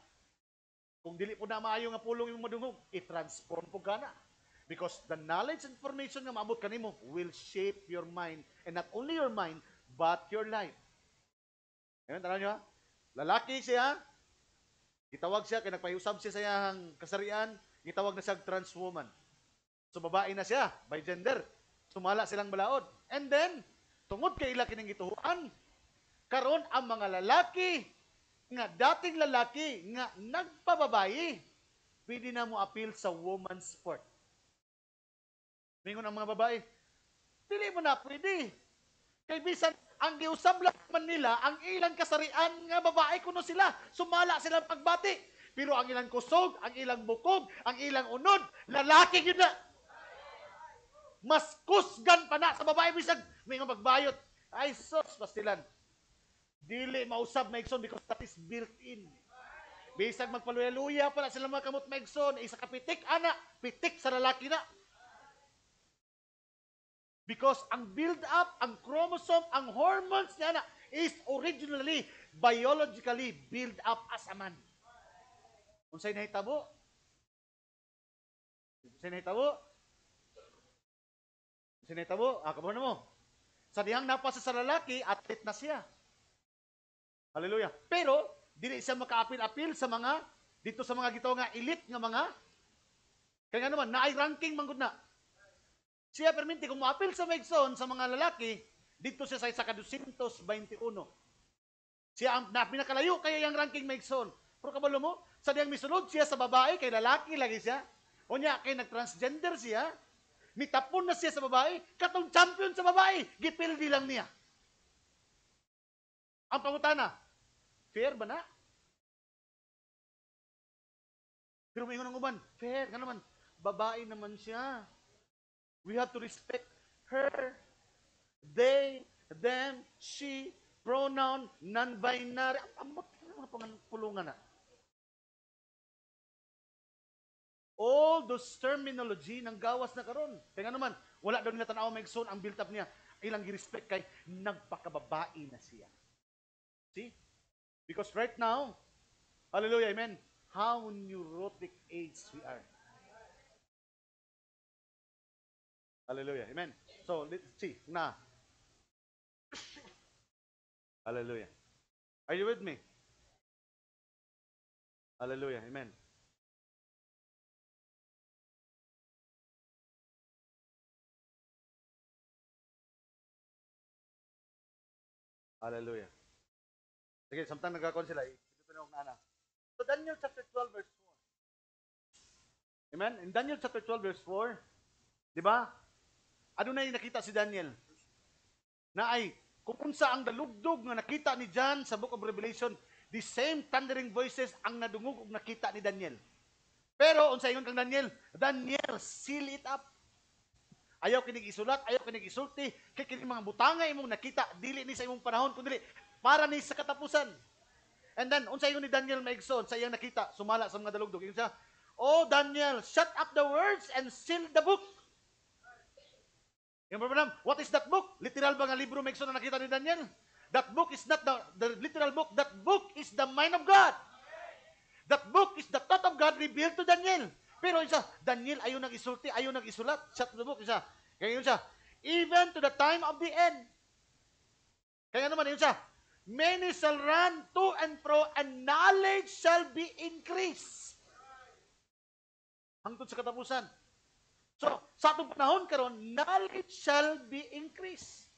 Kung dili po na maayo nga pulong imong madungog, i-transform po ka na. Because the knowledge and information nga maabot kanimo will shape your mind. And not only your mind, but your life. Ngayon, tanaw nyo ha? Lalaki siya, gitawag siya, kaya nagpayusab siya sa iyang kasarian, gitawag na siya trans woman. So, babae na siya, by gender. Sumala silang balaod. And then, tungod kay ila kining gituhuan, karon ang mga lalaki, nga dating lalaki, nga nagpababayi, pwede na mo appeal sa woman's sport. Mingon ang mga babae, dili mo na pwede. Kay bisan, ang giusab lang man nila, ang ilang kasarian nga babae kuno sila, sumala silang pagbati. Pero ang ilang kusog, ang ilang bukog, ang ilang unod, lalaki yun na. Mas kusgan pa na sa babae, bisan, mingon pagbayot. Ay, sos, pastilan. Dili mausab Megson because that is built in. Bisan magpaluya-luya pala sila mga kamot Megson, isa kapitik, ana, pitik sa lalaki na. Because ang build-up, ang chromosome, ang hormones niya na is originally, biologically build up as a man. Unsay nahitabo? Unsay nahitabo? Unsay nahitabo? Kabaw na mo. Sa dihang napasa sa lalaki, athlete na siya. Hallelujah. Pero, dili siya maka-apil-apil sa mga, dito sa mga gitaw nga elite nga mga, kaya nga naman, naay ranking manggod na. Siya perminti, kung ma-appeal sa Megson sa mga lalaki, dito siya sa 221. Siya ang pinakalayo kaya yung ranking Megson. Pero kabalo mo, sa diyang misunod siya sa babae, kay lalaki lagi siya. O niya, kay nag-transgender siya, mitapon na siya sa babae, katong champion sa babae, gipildi lang niya. Ang pangutana, fair ba na? Pero may ingon ng uban, fair, nga naman, babae naman siya. We have to respect her. They them, she, pronoun, non-binary. Ang mga pulungan na. All those terminology ng gawas na karon. Kaya nga naman, wala daw nila tanaw maigsoon ang build up niya. Ilang gi-respect kay nagpakababae na siya. See? Because right now, hallelujah, amen, how neurotic age we are. Hallelujah, amen. So, let's see, na. Hallelujah. Are you with me? Hallelujah, amen. Hallelujah. Sige, samtang nagkakon sila, ito na ana. So, Daniel chapter 12 verse 4. Amen? In Daniel chapter 12 verse 4, di ba? Ano na yung nakita si Daniel? Na ay, kung unsa ang dalugdog nga nakita ni John sa Book of Revelation, the same thundering voices ang nadungog ug nakita ni Daniel. Pero, unsa ingon kang Daniel? Daniel, seal it up. Ayaw kinig isulat, ayaw kinig isulti, kay kining mga butanga imong nakita, dili ni sa imong panahon, kundi para ni sa katapusan. And then, unsa ingon ni Daniel maigsoon sa iyang nakita, sumala sa mga dalugdog. Ingon siya, "Oh Daniel, shut up the words and seal the book." Yung problem, what is that book? Literal ba nga libro maigsoon na nakita ni Daniel? That book is not the literal book. That book is the mind of God. That book is the thought of God revealed to Daniel. Pero isa, Daniel ayaw nag-isulti, ayaw nag-isulat. Shut the book, isa. Kaya yun siya, even to the time of the end. Kaya naman yun siya, many shall run to and fro, and knowledge shall be increased. Hangtod sa katapusan. So, sa atong panahon karon, knowledge shall be increased.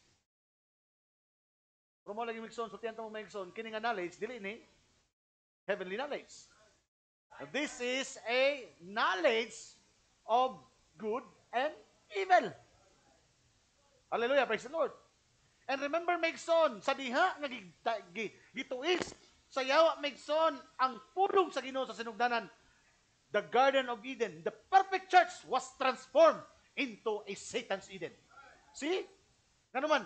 Pero mo lagi migson, so tiyan mo migson, kini nga knowledge, dili ni heavenly knowledge. This is a knowledge of good and evil. Hallelujah, praise the Lord. And remember, Megson, sa diha nga gituis, sa yawa, Megson, ang pulong sa Ginoo sa sinugdanan, the Garden of Eden, the perfect church was transformed into a Satan's Eden. See? Nga naman,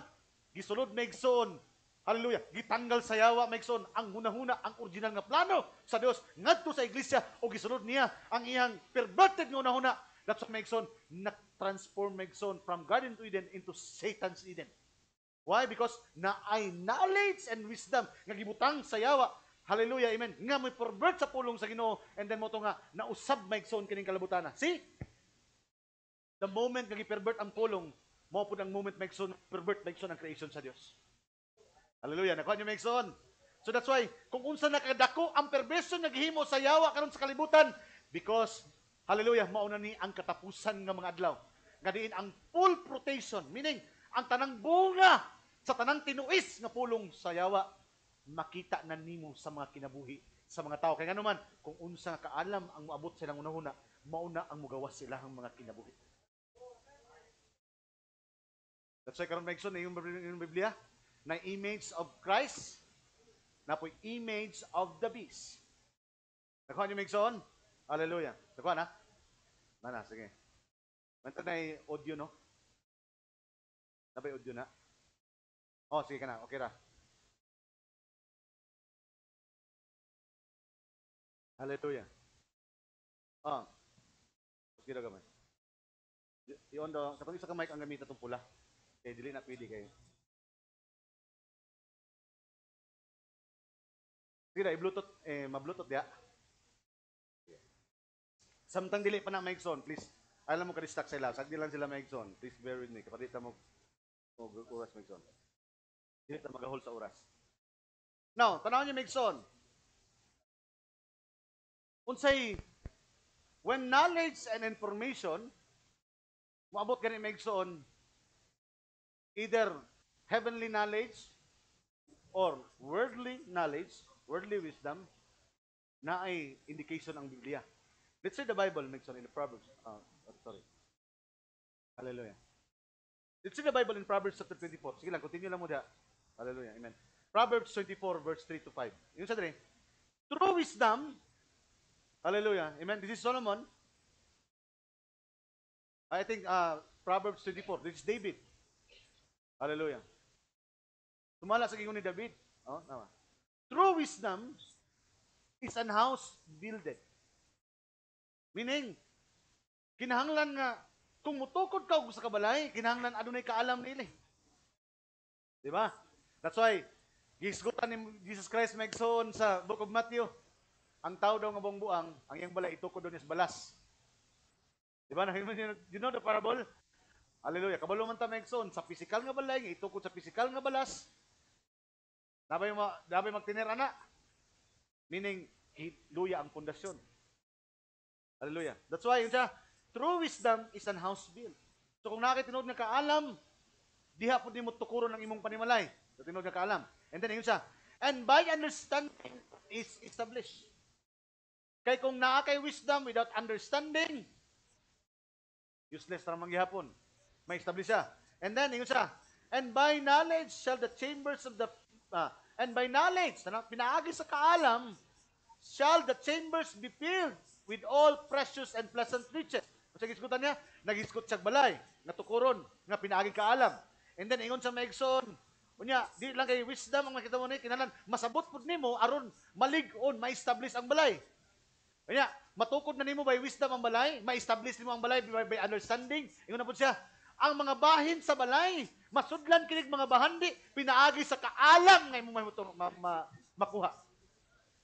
gisulod, Megson, hallelujah, gitanggal sa yawa, Megson, ang hunahuna, ang original nga plano sa Dios ngadto sa iglesia, o gisulod niya ang iyang perverted nga hunahuna. That's what Megson, na-transform Megson from Garden of Eden into Satan's Eden. Why? Because na ay knowledge and wisdom nga gibutang sa yawa, hallelujah, amen, nga may pervert sa pulong sa Ginoo, and then mo to nga nausab Megson kining kalabutana. See? The moment nga gi-pervert ang pulong, mao pud ang moment Megson pervert Megson ang creation sa Dios. Hallelujah. Nakuha niyo, Megson. So that's why, kung unsa nakadako ang perversion nga gihimo sa yawa karon sa kalibutan, because, hallelujah, mauna ni ang katapusan nga mga adlaw. Nga diin ang full protection, meaning, ang tanang bunga sa tanang tinuis nga pulong sa yawa, makita na nimo sa mga kinabuhi sa mga tao. Kaya nga naman, kung unsa kaalam ang maabot silang unahuna, mauna ang mugawas silahang mga kinabuhi. That's why karon, Megson, yung Biblia, na image of Christ, na po image of the beast. Nakuha niyo, Megson? Hallelujah. Nakuha na? Mana, sige. Manta na yung audio, no? Nabay audio na? Oh, sige ka na. Okay ra. Hallelujah. Oh. Sige na gamay. I-on daw. Kapag isa ka mic ang gamit itong pula. Kaya dili na pwede kayo. Sige, i-Bluetooth, ma-Bluetooth ya. Samtang dili pa na Megson, please. Alam mo ka-distract sila. Sagdi lang sila Megson. Please bear with me. Kapag dito mo oras Megson. Dili ta magahol sa oras. Now, tanawon niyo Megson. Unsay when knowledge and information moabot gani Megson, either heavenly knowledge or worldly knowledge, worldly wisdom, na ay indication ang Biblia. Let's read the Bible, Megson, in the Proverbs. Sorry. Hallelujah. Let's read the Bible in Proverbs chapter 24. Sige lang, continue lang mo diha. Hallelujah. Amen. Proverbs 24, verse 3 to 5. Yung sa dre, true wisdom, hallelujah. Amen. This is Solomon. I think Proverbs 24. This is David. Hallelujah. Sumala sa gingon ni David. Oh, tama. True wisdom is an house builded. Meaning, kinahanglan nga, kung mutukod ka og sa kabalay, kinahanglan adunay kaalam nila. Di ba? That's why, gisgutan ni Jesus Christ magsoon sa Book of Matthew, ang tao daw nga buang-buang, ang iyang balay itukod doon is balas. Di ba? You know the parable? Hallelujah. Kabalo man ta magsoon sa physical nga balay, nga itukod sa physical nga balas. Dabay magtinir ana. Meaning, luya ang pundasyon. Hallelujah. That's why, yun siya, true wisdom is an house built. So kung nakitinud nga kaalam, diha po di mo tukuron ang imong panimalay. So tinud nga kaalam. And then, yun siya, and by understanding is established. Kay kung naa kay wisdom without understanding, useless na manggihapon. May establish siya. And then, yun siya, and by knowledge shall the chambers of the, and by knowledge, pinaagi sa kaalam, shall the chambers be filled with all precious and pleasant riches. Sa gisgutan niya, nagisgot siya balay, natukuron, nga pinaagi kaalam. And then, ingon sa maigsoon, unya, di lang kay wisdom ang makita mo ni, kinalan, masabot po nimo aron malig-on, ma-establish ang balay. Unya, matukod na nimo by wisdom ang balay, ma-establish nimo ang balay by understanding. Ingon na po siya, ang mga bahin sa balay, masudlan kinig mga bahandi, pinaagi sa kaalam nga imong makuha.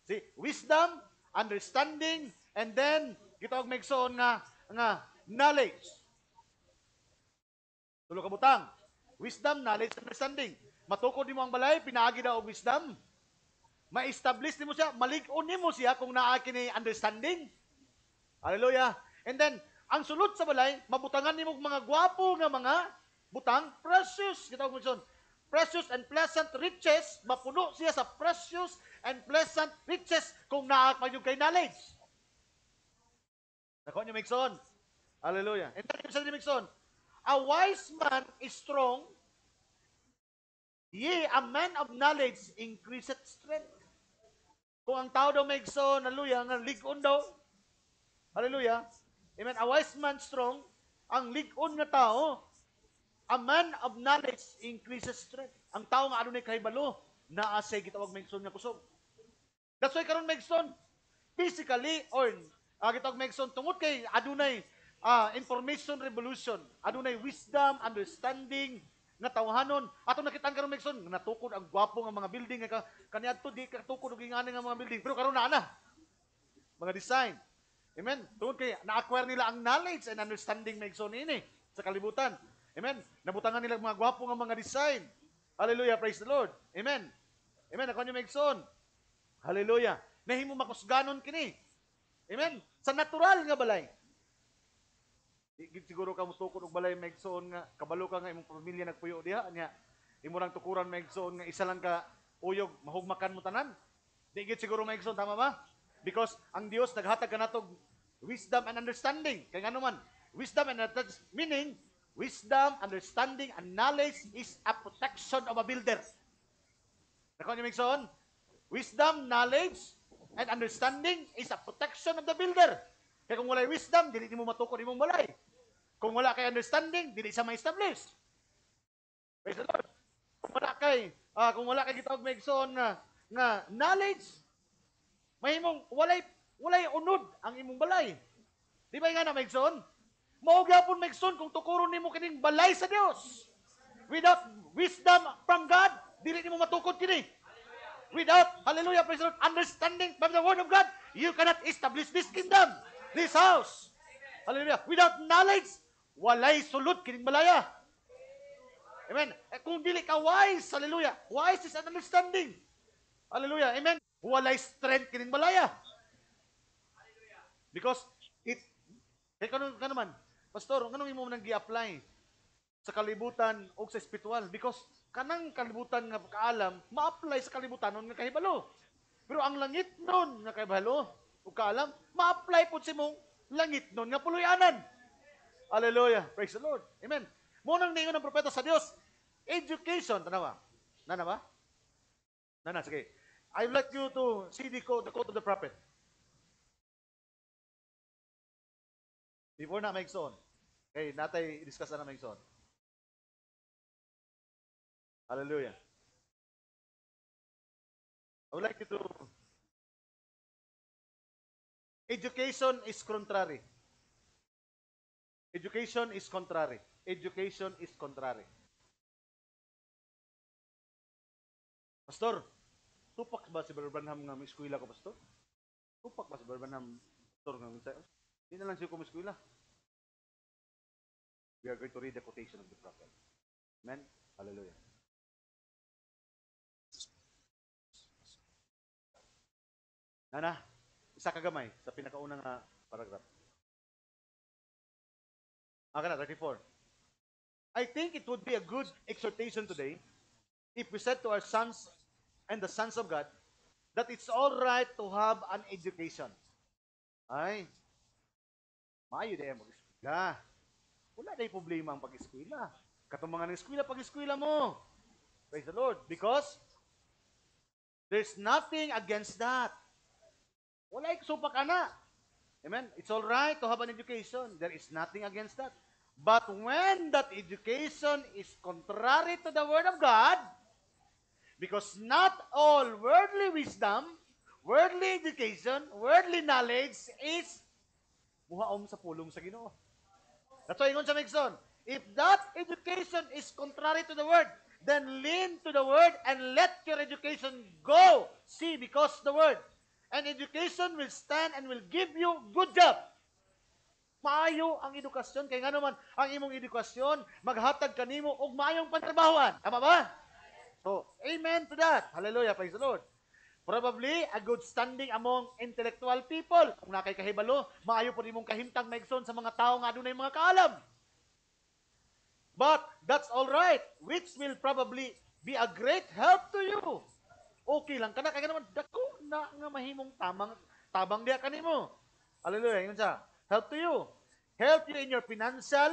See, wisdom, understanding, and then gitawag maigsoon nga knowledge. Tulo ka butang. Wisdom, knowledge, understanding. Matukod nimo ang balay, pinaagi daw og wisdom. Ma-establish nimo siya, malig-on nimo siya kung naa kini understanding. Hallelujah. And then ang sulod sa balay, mabutangan nimo mga gwapo nga mga butang, precious. Gitawag mo son, precious and pleasant riches, mapuno siya sa precious and pleasant riches kung naa pa yung kay knowledge. Nakuha niyo, Migson? Hallelujah. And then, sa Migson, a wise man is strong, ye, a man of knowledge increaseth strength. Kung ang tao daw Migson, hallelujah, nga ligon daw, hallelujah, amen, a wise man strong, ang ligon nga tao, a man of knowledge increases strength. Ang tao nga adunay kahibalo, naasay gitawag Migson nga kusog. That's why karon Migson, physically or gitawag Migson tungod kay adunay information revolution, adunay wisdom, understanding nga tawhanon. Atong nakitaan karon Migson, natukod ang gwapo nga mga building nga kaniadto di katukod og ingani nga mga building, pero karon na mga design. Amen. Tungod kay na-acquire nila ang knowledge and understanding Migson ini sa kalibutan. Amen. Nabutangan nila mga gwapo nga mga design. Hallelujah, praise the Lord. Amen. Amen. Ako niyo Migson. Hallelujah. Nahimo makusganon kini. Amen. Sa natural nga balay. Siguro ka mustukod og balay Migson nga kabalo ka nga imong pamilya nagpuyo diha nya. Imo lang tukuran Migson nga isa lang ka uyog mahugmakan mo tanan. Di gid siguro Migson, tama ba? Because ang Dios naghatag kanatog wisdom and understanding. Kay ngano man, wisdom and understanding, meaning wisdom, understanding, and knowledge is a protection of a builder. Nakuha niyo Migson? Wisdom, knowledge, and understanding is a protection of the builder. Kaya kung wala wisdom, dili mo matukod imong balay. Kung wala kay understanding, dili sa ma-establish. Praise the Lord. Kung wala kay gitawag Migson nga knowledge, mahimong walay unod ang imong balay. Di ba nga na Migson? Mao gyapon Migson kung tukuron nimo kining balay sa Dios. Without wisdom from God, dili nimo matukod kini. Without, hallelujah, praise the Lord, understanding from the word of God, you cannot establish this kingdom, this house. Hallelujah. Without knowledge, walay sulod kining balaya. Amen. Kung dili ka wise, hallelujah, wise is an understanding. Hallelujah. Amen. Walay strength kining balaya. Because kano man, pastor, kanong imo nang gi-apply sa kalibutan o sa spiritual? Because kanang kalibutan nga kaalam, ma-apply sa kalibutan nga kahibalo. Pero ang langit nun nga kahibalo o kaalam, ma-apply po si mong langit nun nga puluyanan. Hallelujah. Praise the Lord. Amen. Munang ningon ng propeta sa Dios, education, tanawa. Nana ba? Nana, sige. I would like you to see the quote of the prophet. Before na Migson. Okay, natay i-discuss na Migson. Hallelujah. I would like you to, education is contrary. Education is contrary. Education is contrary. Pastor, tupak ba si Brother Branham nga may eskwela ko, Pastor? Tupak ba si Brother Branham, Pastor, nga may hindi na lang siya kumiskwela. We are going to read the quotation of the prophet. Amen? Hallelujah. Nana, isa kagamay sa pinakaunang paragraph. Kana, 34. I think it would be a good exhortation today if we said to our sons and the sons of God that it's all right to have an education. Ay, maayo din mag-eskwela. Wala na problema ang pag-eskwela. Katong mga nag-eskwela, pag-eskwela mo. Praise the Lord. Because there's nothing against that. Wala iksupak ana. Amen? It's all right to have an education. There is nothing against that. But when that education is contrary to the Word of God, because not all worldly wisdom, worldly education, worldly knowledge is muhaom sa pulong sa Ginoo. That's why ingon sa Megson, if that education is contrary to the Word, then lean to the Word and let your education go. See, because the Word. And education will stand and will give you good job. Maayo ang edukasyon. Kaya nga naman, ang imong edukasyon, maghatag kanimo og maayong pantrabahoan. Tama ba? So, amen to that. Hallelujah, praise the Lord. Probably, a good standing among intellectual people. Kung nakay kahibalo, maayo po imong kahimtang maigsoon sa mga tao nga adunay mga kaalam. But, that's all right, which will probably be a great help to you. Okay lang ka na, kaya naman, dako na nga mahimong tabang diya kanimo. Hallelujah, yun siya. Help to you. Help you in your financial,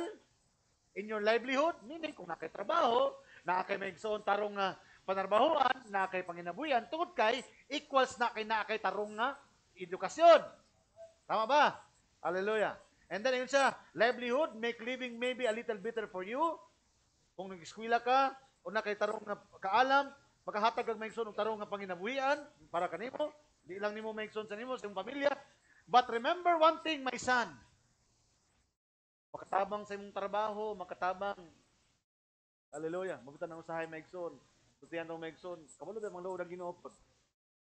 in your livelihood, meaning kung nakay trabaho, nakay maigsoon tarong nga panarbahuan, nakay panginabuyan, tungod kay equals na kay tarong nga edukasyon. Tama ba? Hallelujah. And then yun siya, livelihood, make living maybe a little better for you. Kung nag-eskwela ka, o nakay tarong nga kaalam, makahatag kag maigsoon og tarong nga panginabuhian para kanimo, di lang nimo maigsoon sa nimo sa imong pamilya. But remember one thing, my son. Makatabang sa imong trabaho, makatabang. Hallelujah. Mabutan ang usahay maigsoon. Tutiyan ng maigsoon. Kabalo ba mga lood ang Ginoo?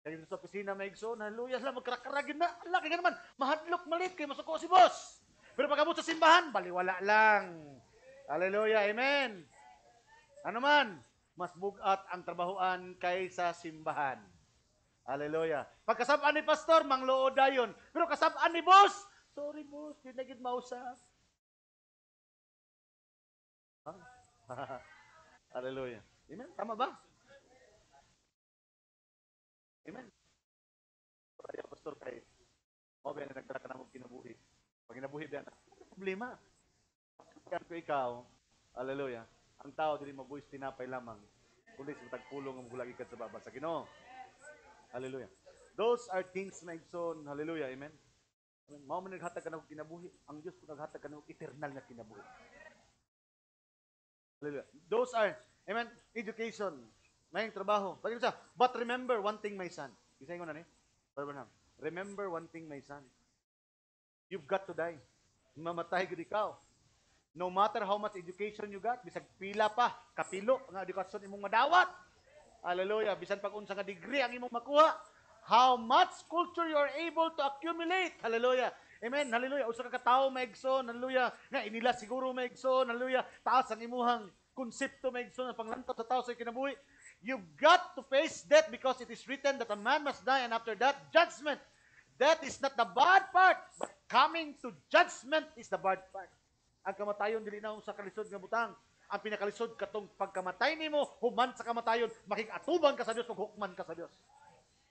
Kaya sa opisina maigsoon, hallelujah, sila magkarakaragin na. Allah, kaya naman, mahadlok malit kay masuko si boss. Pero pagabot sa simbahan, baliwala lang. Hallelujah, amen. Ano man, mas bugat ang trabahoan kaysa simbahan. Hallelujah. Pagkasabaan ni pastor, manglood dayon. Pero kasabaan ni boss, sorry boss, di na gid mausap. Hallelujah. Amen. Tama ba? Amen. Kaya pastor kay mo ba na nagtara ka na mo kinabuhi. Pag kinabuhi ba na problema. Kan ko ikaw, hallelujah. Ang tao dili mabuhis tinapay lamang. Kundi sa tagpulong ang gulagi sa baba sa Ginoo. Hallelujah. Those are things na igsoon. Hallelujah. Amen. Amen. Mao man naghatag ka ng kinabuhi. Ang Dios po naghatag ka ng eternal na kinabuhi. Hallelujah. Those are, amen, education. May trabaho. But remember one thing, my son. Isa ko na ni. Remember one thing, my son. You've got to die. Mamatay gud ikaw. No matter how much education you got, bisag pila pa, kapilo, ang edukasyon imong madawat. Hallelujah. Bisan pag unsa nga degree ang imong makuha, how much culture you are able to accumulate. Hallelujah. Amen. Hallelujah. Usa ka katawo maigsoon. Hallelujah. Nga inila siguro maigsoon. Hallelujah. Taas ang imuhang konsepto maigsoon ang panglantaw sa tao sa kinabuhi. You've got to face death because it is written that a man must die and after that, judgment. Death is not the bad part, but coming to judgment is the bad part. Ang kamatayon dili na sa kalisod nga butang. Ang pinakalisod katong pagkamatay nimo human sa kamatayon, makig-atuban ka sa Dios ug hukman ka sa Dios.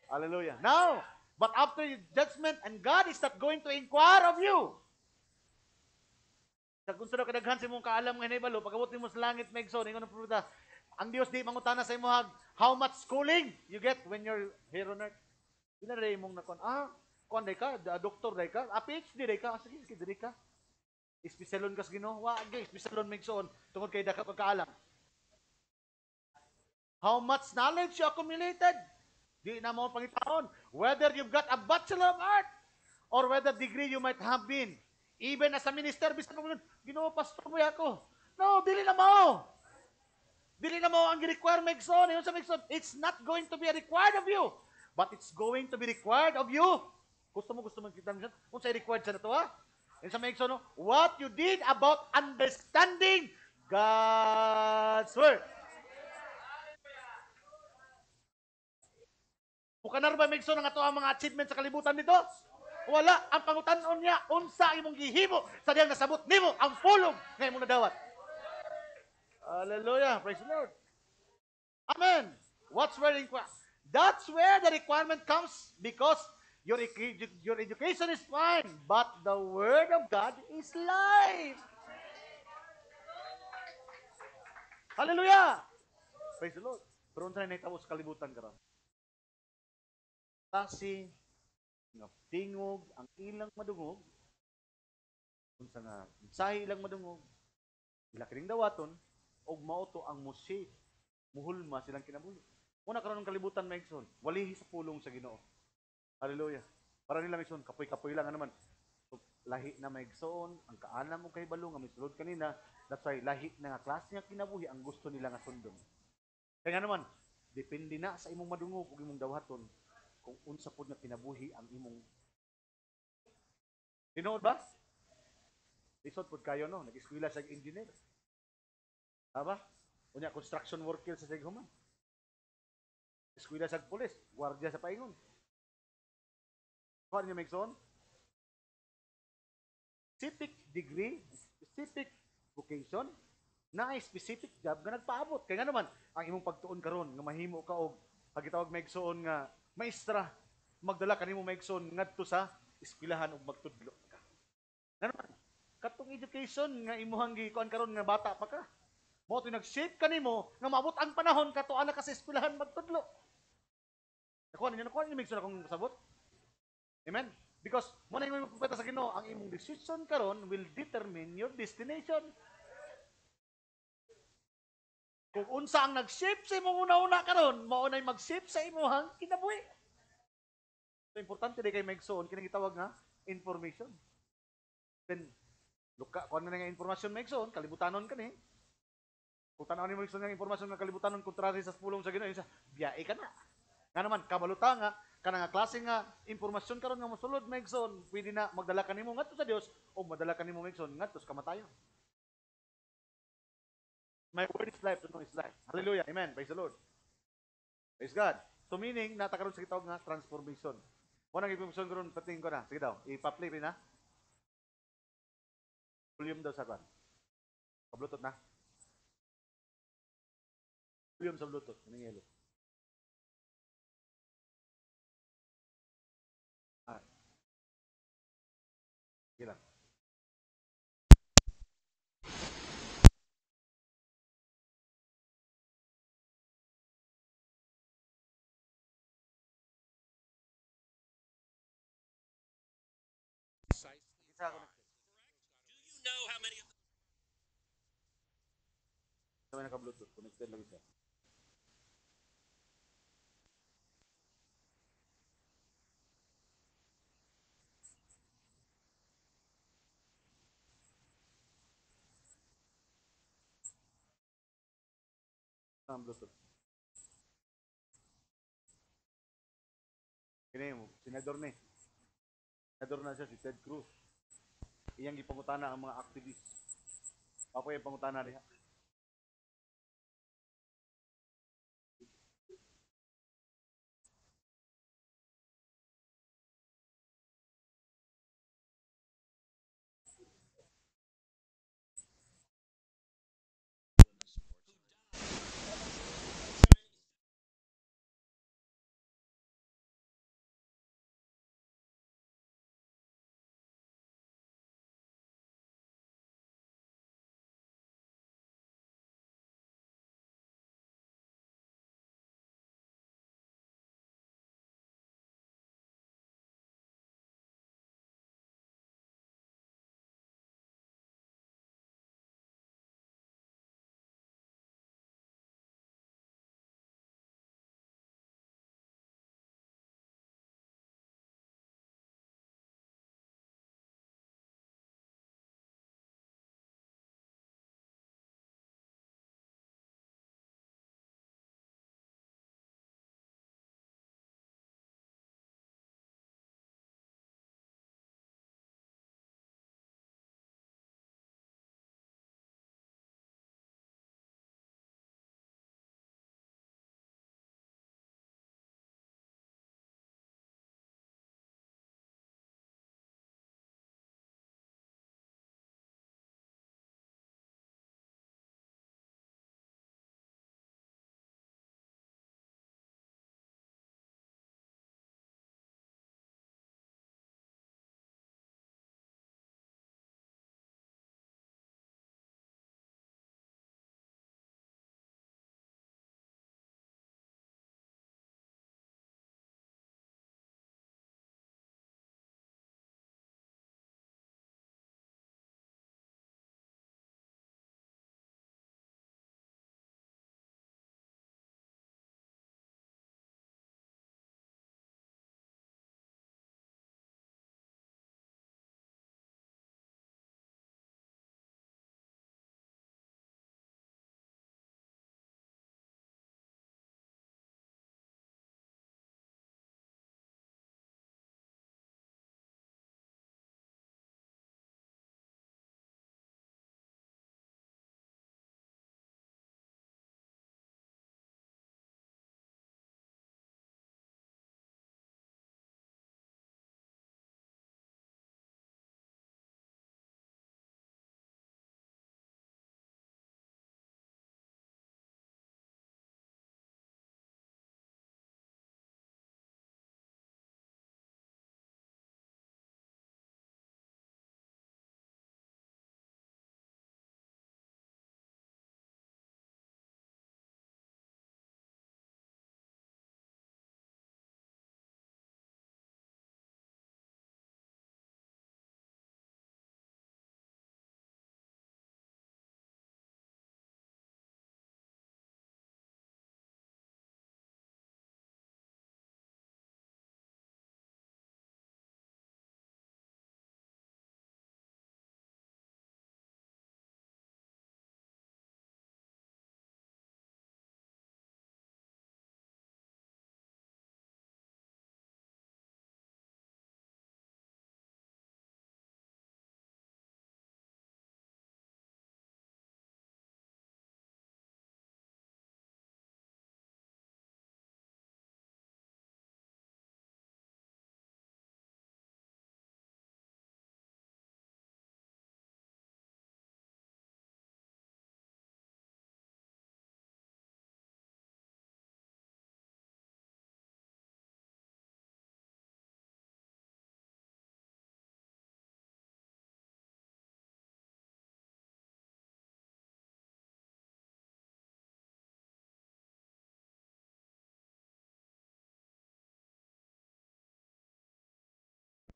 Hallelujah. Now, but after judgment, and God is not going to inquire of you. Kung sino kadaghan sa imong kaalam nga hinabalo, pagabot nimo sa langit maigsoon, ingon ang pruta, ang Dios di mangutana sa imong how much schooling you get when you're here on earth. Ina ray mong nakon, kuan day ka, doktor day ka, PhD day ka, sige day ka. Espesyalon kas Ginoo, wa gay espesyalon maigsoon tungod kay daka pagkaalam. How much knowledge you accumulated? Di na mo pangitaon. Whether you've got a Bachelor of Art or whether degree you might have been. Even as a minister, bisan mo, Ginoo, pastor mo ako. No, dili na mo. Dili na mo ang require Megson. Yung sa Megson, it's not going to be required of you. But it's going to be required of you. Gusto mo kita minsan? Kung sa'yo required sa nato, ha? Yung sa Megson, no? What you did about understanding God's Word. Bukanar ba Megson ang ato ang mga achievement sa kalibutan dito? Wala. Ang pangutanon niya, unsa imong gihimo sa diyang nasabot nimo ang pulong nga imong nadawat. Hallelujah. Praise the Lord. Amen. What's where that's where the requirement comes because your education is fine, but the word of God is life. Hallelujah. Praise the Lord. Pero unsa na nahitabo sa kalibutan karon? Kasi nga tingog ang ilang madungog, unsa nga mensahe ilang madungog, ila kining dawaton og mauto ang musip, muhulma silang kinabuhi. Una karon ng kalibutan maigsoon, walihi sa pulong sa Ginoo. Hallelujah. Para nila maigsoon, kapoy-kapoy lang naman. So, lahi na maigsoon, ang kaana mo kay balo nga misulod kanina, that's why lahi na nga klase nga kinabuhi ang gusto nila nga sundon. Kaya nga naman, depende na sa imong madungog ug imong dawhaton kung unsa pud nga kinabuhi ang imong tinuod ba? Lisod pud kayo no, nag-eskwela sa engineer. Aba? Unya construction worker sa Sighuman. Eskwela sa pulis, gwardiya sa paingon. Kuha niyo Megson? Specific degree, specific vocation, na ay specific job nga nagpaabot. Kaya nga naman, ang imong pagtuon karon nga mahimo ka og pagitawag Megson nga maestra, magdala kanimo Megson ngadto sa eskwelahan og magtudlo ka. Nga naman, katong education nga imuhang gikuan karon nga bata pa ka. Mo to nag-shape kanimo nga maabot ang panahon katuan na ka sa eskwelahan magtudlo. Nakuha ninyo Megson akong sabot. Amen. Because mo na yung propeta sa Ginoo, ang imong decision karon will determine your destination. Kung unsa ang nag-shape sa imong una-una karon, mao nay mag-shape sa imong kinabuhi. So importante di kay Megson kini gitawag nga information. Then luka kuan na nga information Megson, kalibutanon kani. Kung tanaw ni Megson nga informasyon nga kalibutanon kontrary sa pulong sa Ginoo, sa biyae ka na. Nga naman kabaluta nga kana nga klase nga impormasyon karon nga mosulod Megson, pwede na magdala kanimo ngadto sa Dios o madala kanimo Megson ngadto sa kamatayon. My word is life, to know is life. Hallelujah. Amen. Praise the Lord. Praise God. So meaning, natakaroon sa kitawag nga transformation. Muna nag-information karon patingin ko na. Sige daw, ipa-play rin na. Volume daw sa kwan. Ka-Bluetooth na. Volume sa Bluetooth. Anong yelo? Ah, sige lang. Isa ako na. Sa may naka-Bluetooth. Connected lang siya. Ang Bluetooth. Kini mo, senador ni. Senador na siya si Ted Cruz. Iyang gipangutana ang mga activist. Papo yung pangutana diha.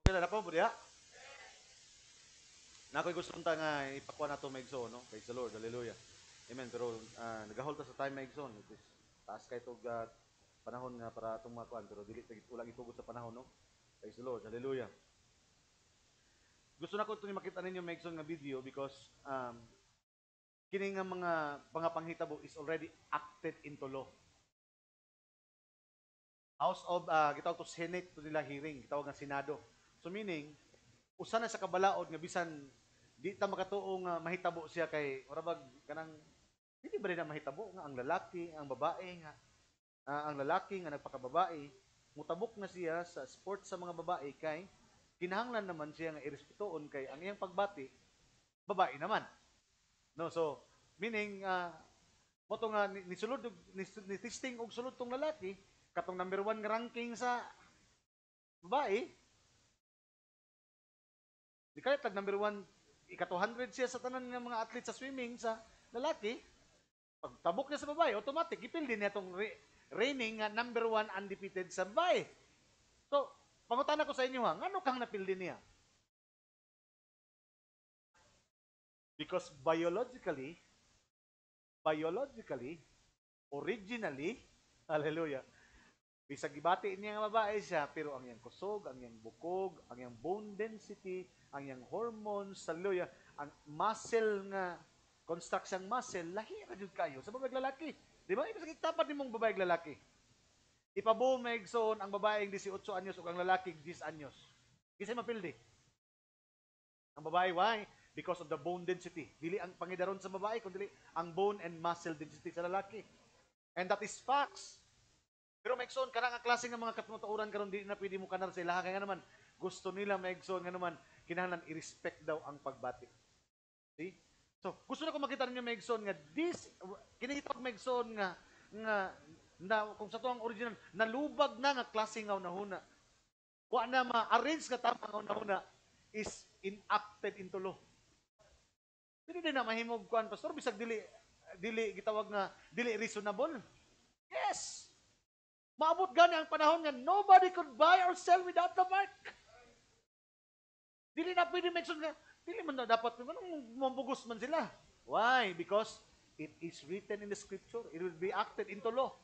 Kaya na po, budya. Na ako'y gusto nta nga ipakuha na ito maigsoon, no? Praise the Lord, hallelujah. Amen. Pero nagahol ta sa time maigsoon. It is taas kay itong panahon nga para itong mga kuhan. Pero dili ulang itugot sa panahon, no? Praise the Lord, hallelujah. Gusto na ko ito makita ninyo maigsoon nga video because kini nga mga panghitabo is already acted into law. House of, gitawag to Senate, to nila hearing, gitawag nga Senado. So meaning, usa na sa kabalaod nga bisan di ta makatuo nga mahitabo siya kay marabag kanang hindi ba rin na mahitabo nga ang lalaki, ang babae nga ang lalaki nga nagpakababae mutabok na siya sa sport sa mga babae kay kinahanglan naman siya nga irespetuon kay ang iyang pagbati babae naman. No, so meaning mo to nga ni sulod ni testing og sulod tong lalaki katong number 1 nga ranking sa babae. Di kaya tag number 1, ika-200 siya sa tanan ng mga athlete sa swimming sa lalaki. Pag tabok niya sa babae, automatic, ipildi niya itong reigning number 1 undefeated sa babae. So, pangutana ko sa inyo ha, ano kang napildi niya? Because biologically, originally, hallelujah, bisag gibati niya nga babae siya, pero ang iyang kusog, ang iyang bukog, ang iyang bone density, ang iyang hormones, hallelujah, ang muscle nga, construction muscle, lahi na jud kayo sa babaeng lalaki. Di ba? Ibig tapat nimong babaeng lalaki. Ipabuo maigsoon ang babaeng 18 anyos ug ang lalaki 10 anyos. Kisay mapildi? Ang babae, why? Because of the bone density. Dili ang pangidaron sa babae, kundi ang bone and muscle density sa lalaki. And that is facts. Pero maigsoon kana nga klase nga mga katumuturan karon di na pwede mo kanar sa ilaha kay nga naman gusto nila maigsoon nga naman kinahanglan i-respect daw ang pagbati. See? So, gusto na ko makita ninyo maigsoon nga this kinitog maigsoon nga na kung sa tuang original nalubag na nga klase nga unahuna. Wa na ma-arrange nga tama nga unahuna is enacted into law. Dili din na mahimog kuan pastor bisag dili gitawag nga dili reasonable. Yes. Maabot gani ang panahon nga nobody could buy or sell without the mark. Dili na pwede mention nga, dili man na dapat, mambugos man sila. Why? Because it is written in the scripture. It will be acted into law.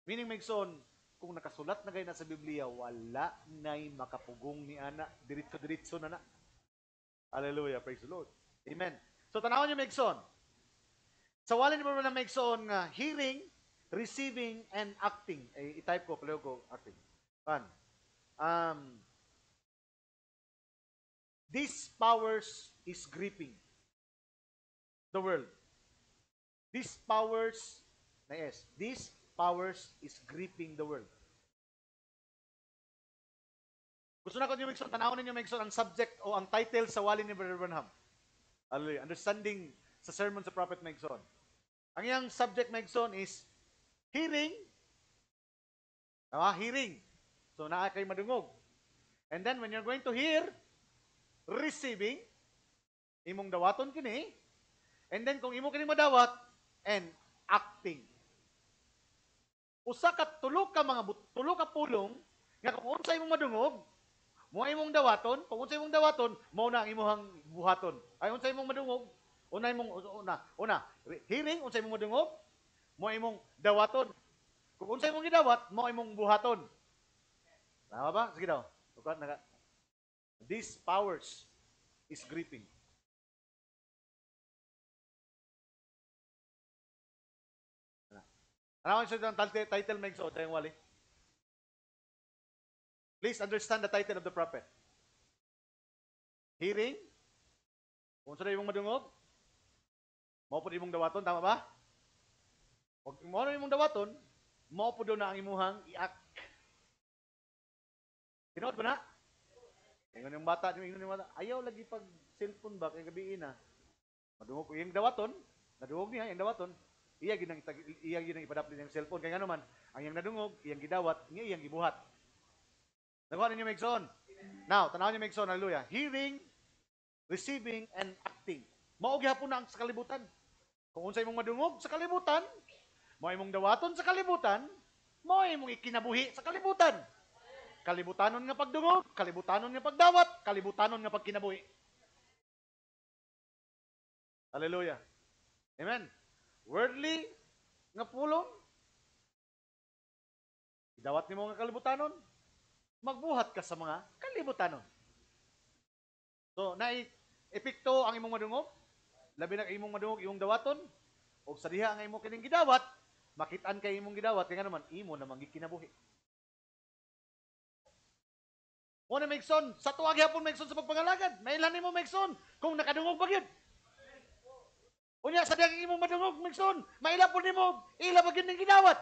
Meaning, Megson, kung nakasulat na kayo na sa Biblia, wala na'y makapugong ni Ana. Diritso-diritso na na. Hallelujah. Praise the Lord. Amen. So, tanawin niyo, Megson. Sa walin niyo na Megson nga, hearing, receiving, and acting. I-type ko, palayo ko, acting. These powers is gripping the world. These powers is gripping the world. Gusto na ko niyo Megson, tanawin niyo Megson ang subject o ang title sa walin ni Brother Branham. Hallelujah. Understanding sa sermon sa Prophet Megson. Ang iyang subject Megson is hearing. Hearing. So naa kay madungog. And then when you're going to hear, receiving, imong dawaton kini, and then kung imo kini madawat, and acting. Usa ka tulo ka pulong nga kung unsay imong madungog, mo imong dawaton, kung unsay imong dawaton, mao na ang imong buhaton. Ay unsay imong madungog, una, hearing unsay imong madungog, mo imong dawaton. Kung unsay imong gidawat, mo imong buhaton. Tama ba? Sige daw. These powers is gripping. Ano ang title makes o tayong wali? Please understand the title of the prophet. Hearing. Kung saan imong madungog, mao po imong dawaton, tama ba? Kung mao imong dawaton, mao po na ang imuhang i-act. Tinood ba na? Ingon yung bata, ayaw lagi pag cellphone ba, kaya gabi na. Madungog ko, yung dawaton, nadungog niya, yung dawaton, iya ginang ipadapli ng cellphone. Kaya nga naman, ang yung nadungog, iyang gidawat, iyang gibuhat. Nakuha ninyo Megson. Now, tanaw niyo Megson, hallelujah. Hearing, receiving, and acting. Maugi hapon na ang sa kalibutan. Kung unsay mong madungog sa kalibutan, mo imong dawaton sa kalibutan, mo imong ikinabuhi sa kalibutan. Kalibutanon nga pagdungog, kalibutanon nga pagdawat, kalibutanon nga pagkinabuhi. Hallelujah. Amen. Worldly nga pulong, idawat nimo nga kalibutanon, magbuhat ka sa mga kalibutanon. So, epekto ang imong madungog, labi na imong madungog, imong dawaton, o sa diha ang imong kining gidawat, makitaan kay imong gidawat, kaya naman, imo na kinabuhi. Muna Megson, sa tuwag hapon Megson sa pagpangalagad, mailan nimo Megson, kung nakadungog ba yun? Unya, sa diyang imong madungog Megson, maila po nimo, ila ba yun ng gidawat?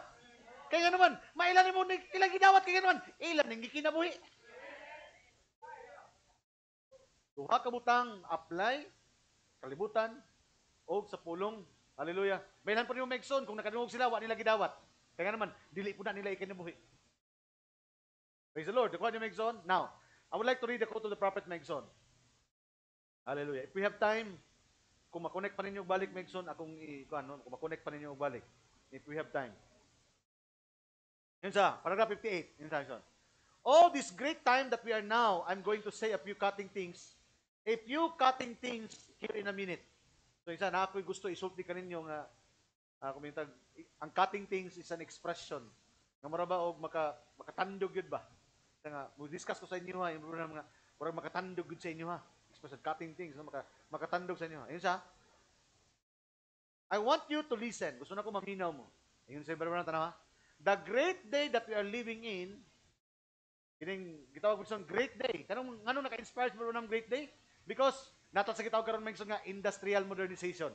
Kaya naman, mailan nimo ilang gidawat, kaya naman, ilan ng kinabuhi. Duha ka butang apply, kalibutan, o sa pulong. Hallelujah. Mailan po nimo Megson, kung nakadungog sila, wa nila gidawat. Kaya naman, dili po na nila ikinabuhi. Praise the Lord. The quote ni Megson. Now, I would like to read the quote of the prophet Megson. Hallelujah. If we have time, kung makonect pa ninyo balik Megson, kung makonect pa ninyo balik. If we have time. Yun sa, paragraph 58. Yun sa, all this great time that we are now, I'm going to say a few cutting things. A few cutting things here in a minute. So, isa na ako'y gusto isulti ka ninyo nga, ang cutting things is an expression. Nga maraba o makatandog yun ba? Nga, discuss ko sa inyo ha, yung mga makatandog yun sa inyo ha. Expression, cutting things, makatandog sa inyo ha. Ayun siya. I want you to listen. Gusto na ko maminaw mo. Ayun sa ibarang tanaw ha. The great day that we are living in, gitawag ko sa great day. Kanong naka-inspire mo ng great day? Because, nato sa gitawag karon Megson nga industrial modernization.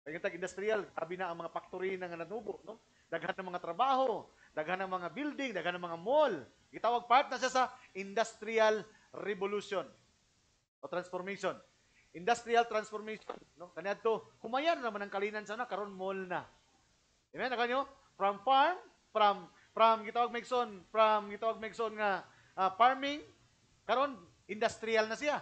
Kaya industrial, sabi na ang mga factory na nga nanubo, no? Daghan ng mga trabaho, daghan ng mga building, daghan ng mga mall. Gitawag part na siya sa industrial revolution o transformation. Industrial transformation, no? Kaniadto, humayan naman ang kalinan sana karon mall na. Amen na kanyo? From farm, from gitawag Megson nga farming, karon industrial na siya.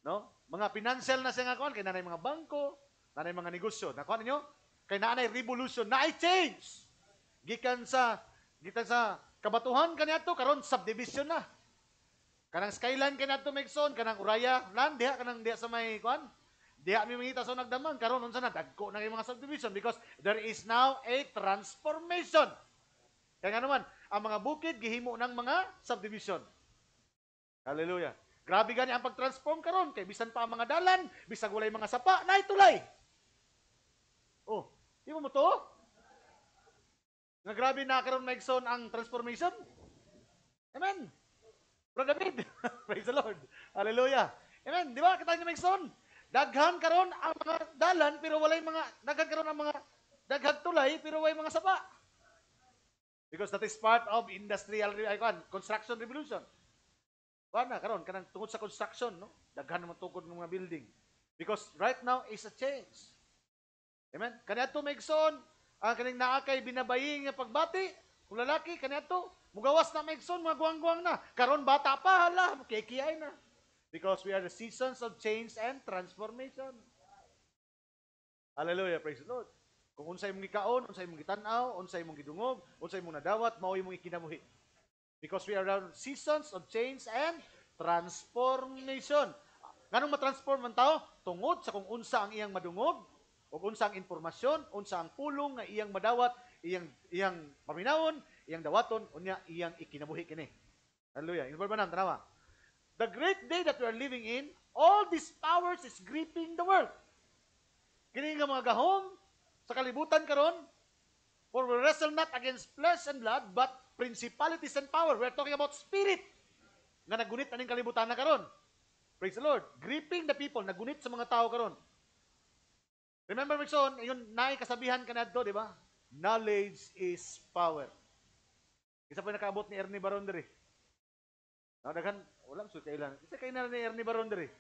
No? Mga financial na siya nga kuan, kay nanay mga bangko, nanay mga negosyo. Nakuha ninyo? Kay nanay revolution, na change. Gikan sa kabatuhan kaniadto karon subdivision na. Kanang skyline kaniadto Megson, kanang Uraya land diha sa may kuan. Diha mi mangita sa nagdamang karon unsa na dagko na mga subdivision because there is now a transformation. Kaya nga naman, ang mga bukid gihimo ng mga subdivision. Hallelujah. Grabe gani ang pag-transform karon kay bisan pa ang mga dalan, bisag walay mga sapa, na itulay. Oh, di mo to? Nga grabe na karon Megson ang transformation. Amen. Brother David, praise the Lord. Hallelujah. Amen. Di ba kita ni Megson? Daghan karon ang mga dalan pero walay mga daghan karon ang mga daghan tulay pero walay mga sapa. Because that is part of industrial construction revolution. Wala karon kanang tungod sa construction, no? Daghan naman tungod ng mga building. Because right now is a change. Amen. Kaniadto Megson, ang kaning naa kay binabaying nga pagbati, kung lalaki kaniadto, mugawas na Megson, mga guwang-guwang na. Karon bata pa hala, kikiyay na. Because we are the seasons of change and transformation. Hallelujah, praise the Lord. Kung unsay mong gikaon, unsay mong gitan-aw, unsay mong gidungog, unsay mong nadawat, mao imong ikinabuhi. Because we are around seasons of change and transformation. Nganong matransform man tao? Tungod sa kung unsa ang iyang madungog, o unsa ang informasyon, unsa ang pulong nga iyang madawat, iyang paminawon, iyang dawaton, unya iyang ikinabuhi kini. Hallelujah. Involve ba na, tanawa? The great day that we are living in, all these powers is gripping the world. Kini nga mga gahom sa kalibutan karon, for we wrestle not against flesh and blood, but principalities and power. We are talking about spirit nga nagunit aning kalibutan na karon. Praise the Lord. Gripping the people, nagunit sa mga tao karon. Remember, Megson, yun naay kasabihan kanadto, di ba? Knowledge is power. Isa pa nakaabot ni Ernie Baron diri. Daghan, walang sulit kailan. Isa kailan ni Ernie Baron diri.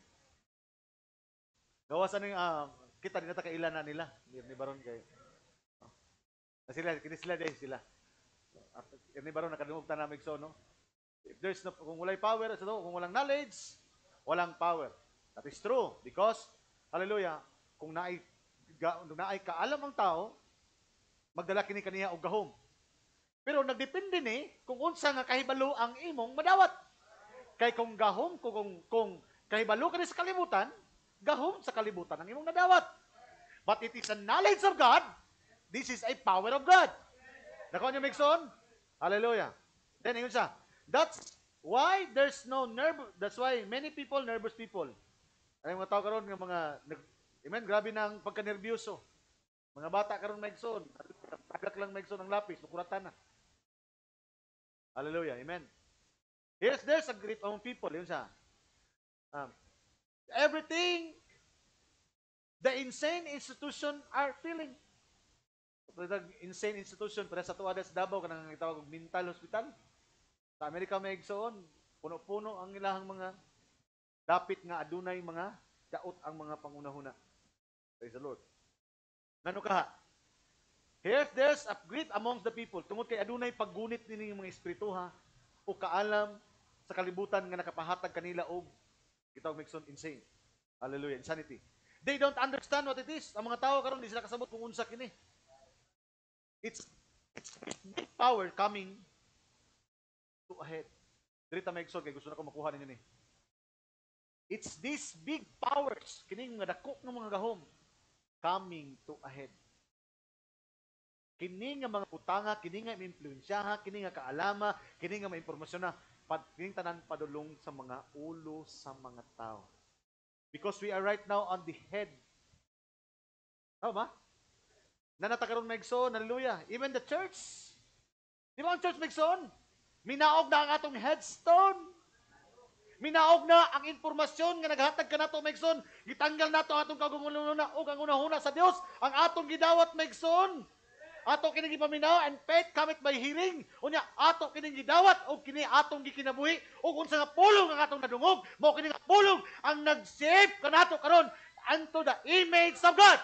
Gawasan ng kita din nata kailan na nila. Ni Ernie Baron kay. Sila, kini sila din sila. Ernie Baron nakadungog ta na Megson, no? If there's no, kung walay power, kung walang knowledge, walang power. That is true because hallelujah, kung naay kaalam ang tao, magdala kini kaniya og gahom. Pero nagdepende ni kung unsa nga kahibalo ang imong madawat. Kay kung gahom, kung kahibalo ka sa kalibutan, gahom sa kalibutan ang imong nadawat. But it is a knowledge of God. This is a power of God. Nakuha niyo, Migson? Hallelujah. Then, yun siya. That's why there's no that's why many people, nervous people. Ay mga tao karon nga mga, amen, grabe na ang pagka-nervyoso. Mga bata karon Migson. Tagak lang Migson ang lapis, makuratan na. Hallelujah. Amen. There's a group of people. Yun siya. Everything the insane institution are feeling. Insane institution, pero sa tuwa sa Davao, kanang itawag mental hospital. Sa Amerika may igsoon, puno-puno ang ilahang mga dapit nga adunay mga daot ang mga pangunahuna. Praise the Lord. Ngano ka? There's a great amongst the people. Tungod kay adunay paggunit nining mga espirituha o kaalam sa kalibutan nga nakapahatag kanila og kitawag Migson insane. Hallelujah, insanity. They don't understand what it is. Ang mga tao karon di sila kasabot kung unsa kini. It's big power coming to ahead. Dirita Migson kay gusto na ko makuha ninyo ni. It's these big powers kining nga dako nga mga gahom coming to ahead. Kini nga mga putanga, kini nga impluwensyaha, kini nga kaalama, kini nga maimpormasyon na kining tanan padulong sa mga ulo sa mga tao. Because we are right now on the head. Tama ba? Nanatakaroon Migson, hallelujah. Even the church. Di ba ang church Migson? Minaog na ang atong headstone. Minaog na ang informasyon nga naghatag ka nato Migson. Gitanggal nato atong kagunguluna o ang unahuna sa Dios. Ang atong gidawat Migson. Ato kining gipaminaw and faith cometh by hearing. Unya ato kining gidawat o kini atong gikinabuhi o unsa nga pulong ang atong nadungog, mao kini nga pulong ang nag-shape kanato karon unto the image of God.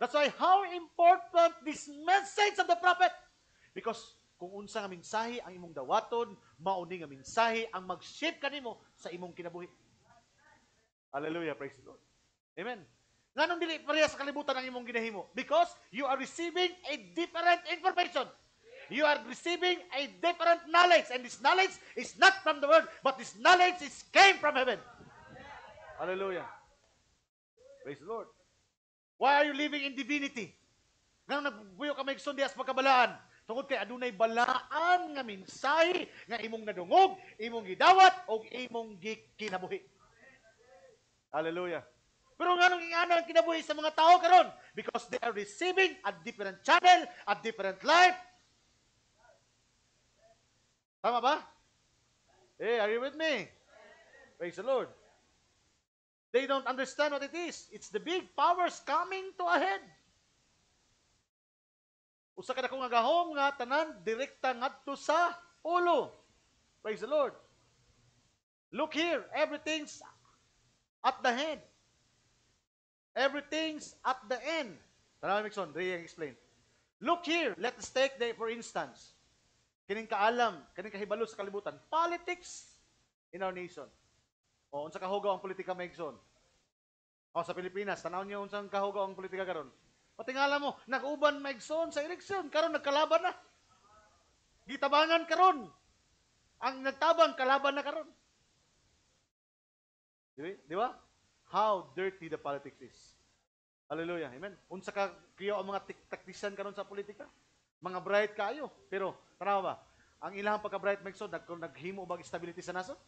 That's why how important this message of the prophet. Because kung unsa nga mensahe ang imong dawaton, mauni nga mensahe ang mag-shape kanimo sa imong kinabuhi. Hallelujah, praise the Lord. Amen. Nganong dili pareha sa kalibutan ang imong ginahimo? Because you are receiving a different information. You are receiving a different knowledge, and this knowledge is not from the world, but this knowledge came from heaven. Hallelujah. Praise the Lord. Why are you living in divinity? Nga nagbuyo ka Migson dias pagkabalaan. Tungod kay adunay balaan nga mensahe nga imong nadungog, imong gidawat o imong gikinabuhi. Hallelujah. Pero nganong ingana ang kinabuhi sa mga tao karon? Because they are receiving a different channel, a different life. Tama ba? Hey, are you with me? Praise the Lord. They don't understand what it is. It's the big powers coming to a head. Usa ka dako nga gahom nga tanan direkta ngadto sa ulo. Praise the Lord. Look here, everything's at the head. Everything's at the end. Tanaw Migson, Ray explain. Look here, let's take for instance. Kining kaalam, kining kahibalo sa kalibutan, politics in our nation. O unsa kahugaw ang politika Migson? O sa Pilipinas, tanaw niyo unsang kahugaw ang politika karon? Patingala mo, nag-uban Migson sa eleksyon, karon nagkalaban na. Gitabangan karon. Ang nagtabang kalaban na karon. Di ba? How dirty the politics is. Hallelujah. Amen. Unsa ka kiyo ang mga taktisan karon sa politika? Mga bright kayo. Pero tanaw ba? Ang ilahang pagka-bright Migson, naghimo bag stability sa nason?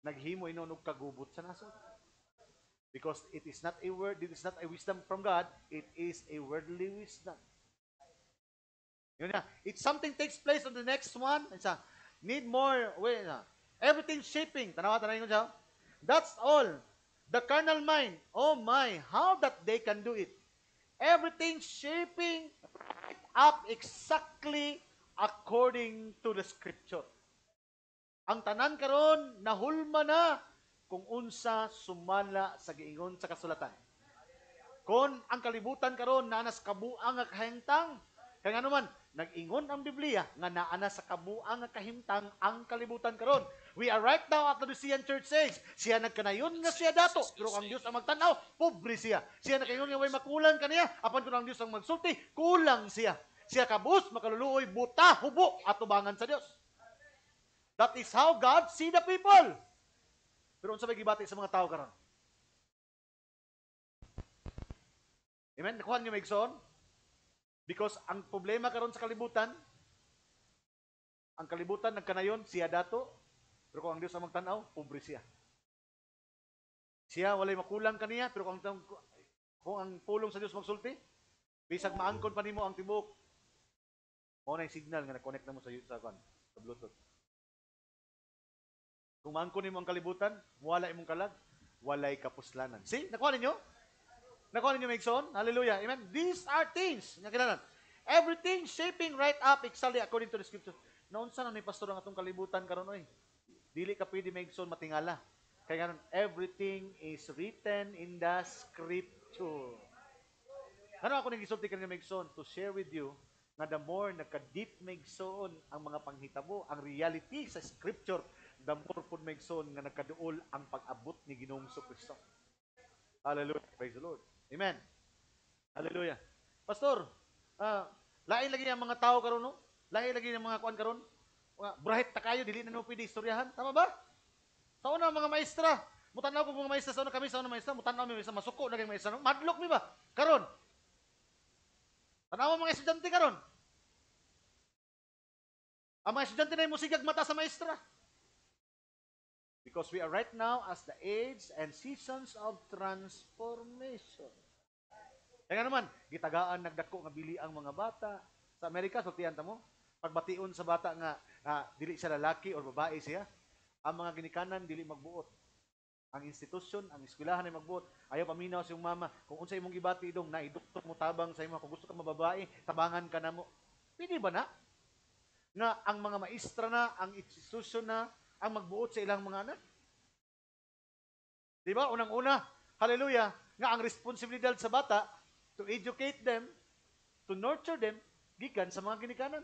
Naghimo inunog kagubot sa nason. Because it is not a word, it is not a wisdom from God, it is a worldly wisdom. Yun na. If something takes place on the next one, it's a need more, everything shaping. Tanawa ko siya. That's all. The carnal mind, oh my, how that they can do it. Everything shaping right up exactly according to the scripture. Ang tanan karon nahulma na kung unsa sumala sa giingon sa kasulatan. Kung ang kalibutan karon naa sa kabuang nga kahimtang, kay ngano man nag-ingon ang Biblia nga naa na sa kabuang nga kahimtang ang kalibutan karon. We are right now at the Laodicean Church says, siya nagkanayon nga siya dato, pero ang Dios ang magtan-aw, pobre siya. Siya nagkanayon nga way makulang kaniya, apan kun ang Dios ang magsulti, kulang siya. siya kabus, makaluluoy, buta, hubo, at tubangan sa Dios. That is how God see the people. Pero unsa may gibati sa mga tao karon? Amen? Nakuha niyo Megson? Because ang problema karon sa kalibutan, ang kalibutan nagkanayon, siya dato, pero kung ang Dios ang magtanaw, pobre siya. Siya walay makulang kaniya, pero kung ang pulong sa Dios magsulti, bisag maangkon pa nimo ang tibok, mo na yung signal nga na-connect na mo sa Bluetooth. Kung maangkon nimo ang kalibutan, wala imong kalag, walay kapuslanan. See? Nakuha ninyo? Nakuha ninyo, Megson? Hallelujah. Amen? These are things. Nakilala. Everything shaping right up exactly according to the scripture. Naunsa na ni pastor ang atong kalibutan karon oy? Dili ka pwede Megson matingala. Kaya ganun, everything is written in the scripture. Ano ako nang gisulti kanina Megson to share with you nga the more nagka-deep Megson ang mga panghitabo, ang reality sa scripture, the more po Megson nga nagkaduol ang pag-abot ni Ginoong Kristo. Hallelujah. Praise the Lord. Amen. Hallelujah. Pastor, lain lagi ang mga tao karon no? Lain lagi ang mga kuan karon. Brahit ta kayo dili na no pwede istoryahan. Tama ba? Sa una mga maestra, mutanaw ko mga maestra sa una kami sa una maestra, mutanaw mi sa masuko na kay maestra. No? Madlok mi ba? Karon. Tanaw mga estudyante karon. Ang mga estudyante na musigag mata sa maestra. Because we are right now as the age and seasons of transformation. Kaya naman, gitagaan nagdako nga bili ang mga bata. Sa Amerika, sultihan ta mo, pagbation sa bata nga dili siya lalaki or babae siya, ang mga ginikanan dili magbuot. Ang institusyon, ang eskwelahan ay magbuot. Ayaw paminaw sa iyong mama. Kung unsa imong gibati dong, naiduktok mo tabang sa imo. Kung gusto ka mababae, tabangan ka na mo. Pwede ba na? Nga ang mga maestra na, ang institusyon na, ang magbuot sa ilang mga anak. Di ba? Unang-una, hallelujah, nga ang responsibilidad sa bata to educate them, to nurture them, gikan sa mga ginikanan.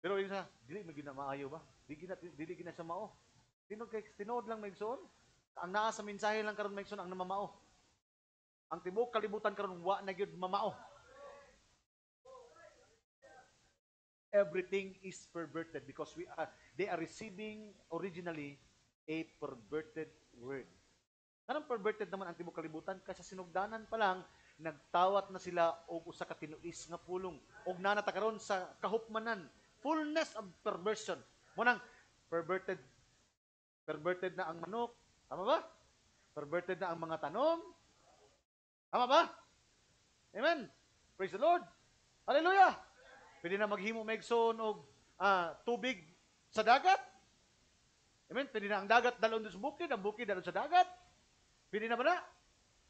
Pero yun sa, dili magina maayo ba? Dili gina sa mao. Tinood lang Megson. Ang naa sa mensahe lang karon Megson ang namamao. Ang tibok kalibutan karon wa na gyud mamao. Everything is perverted because they are receiving originally a perverted word. Anong perverted naman ang tibok kalibutan? Kasi sinugdanan pa lang, nagtawat na sila og usa ka tinuis nga pulong. Og nanata karon sa kahupmanan, fullness of perversion. Munang perverted na ang manok. Tama ba? Perverted na ang mga tanom. Tama ba? Amen. Praise the Lord. Hallelujah. Pwede na maghimo Megson og tubig sa dagat. Amen. Pwede na ang dagat dalon sa bukid, ang bukid dalon sa dagat. Pwede na ba na?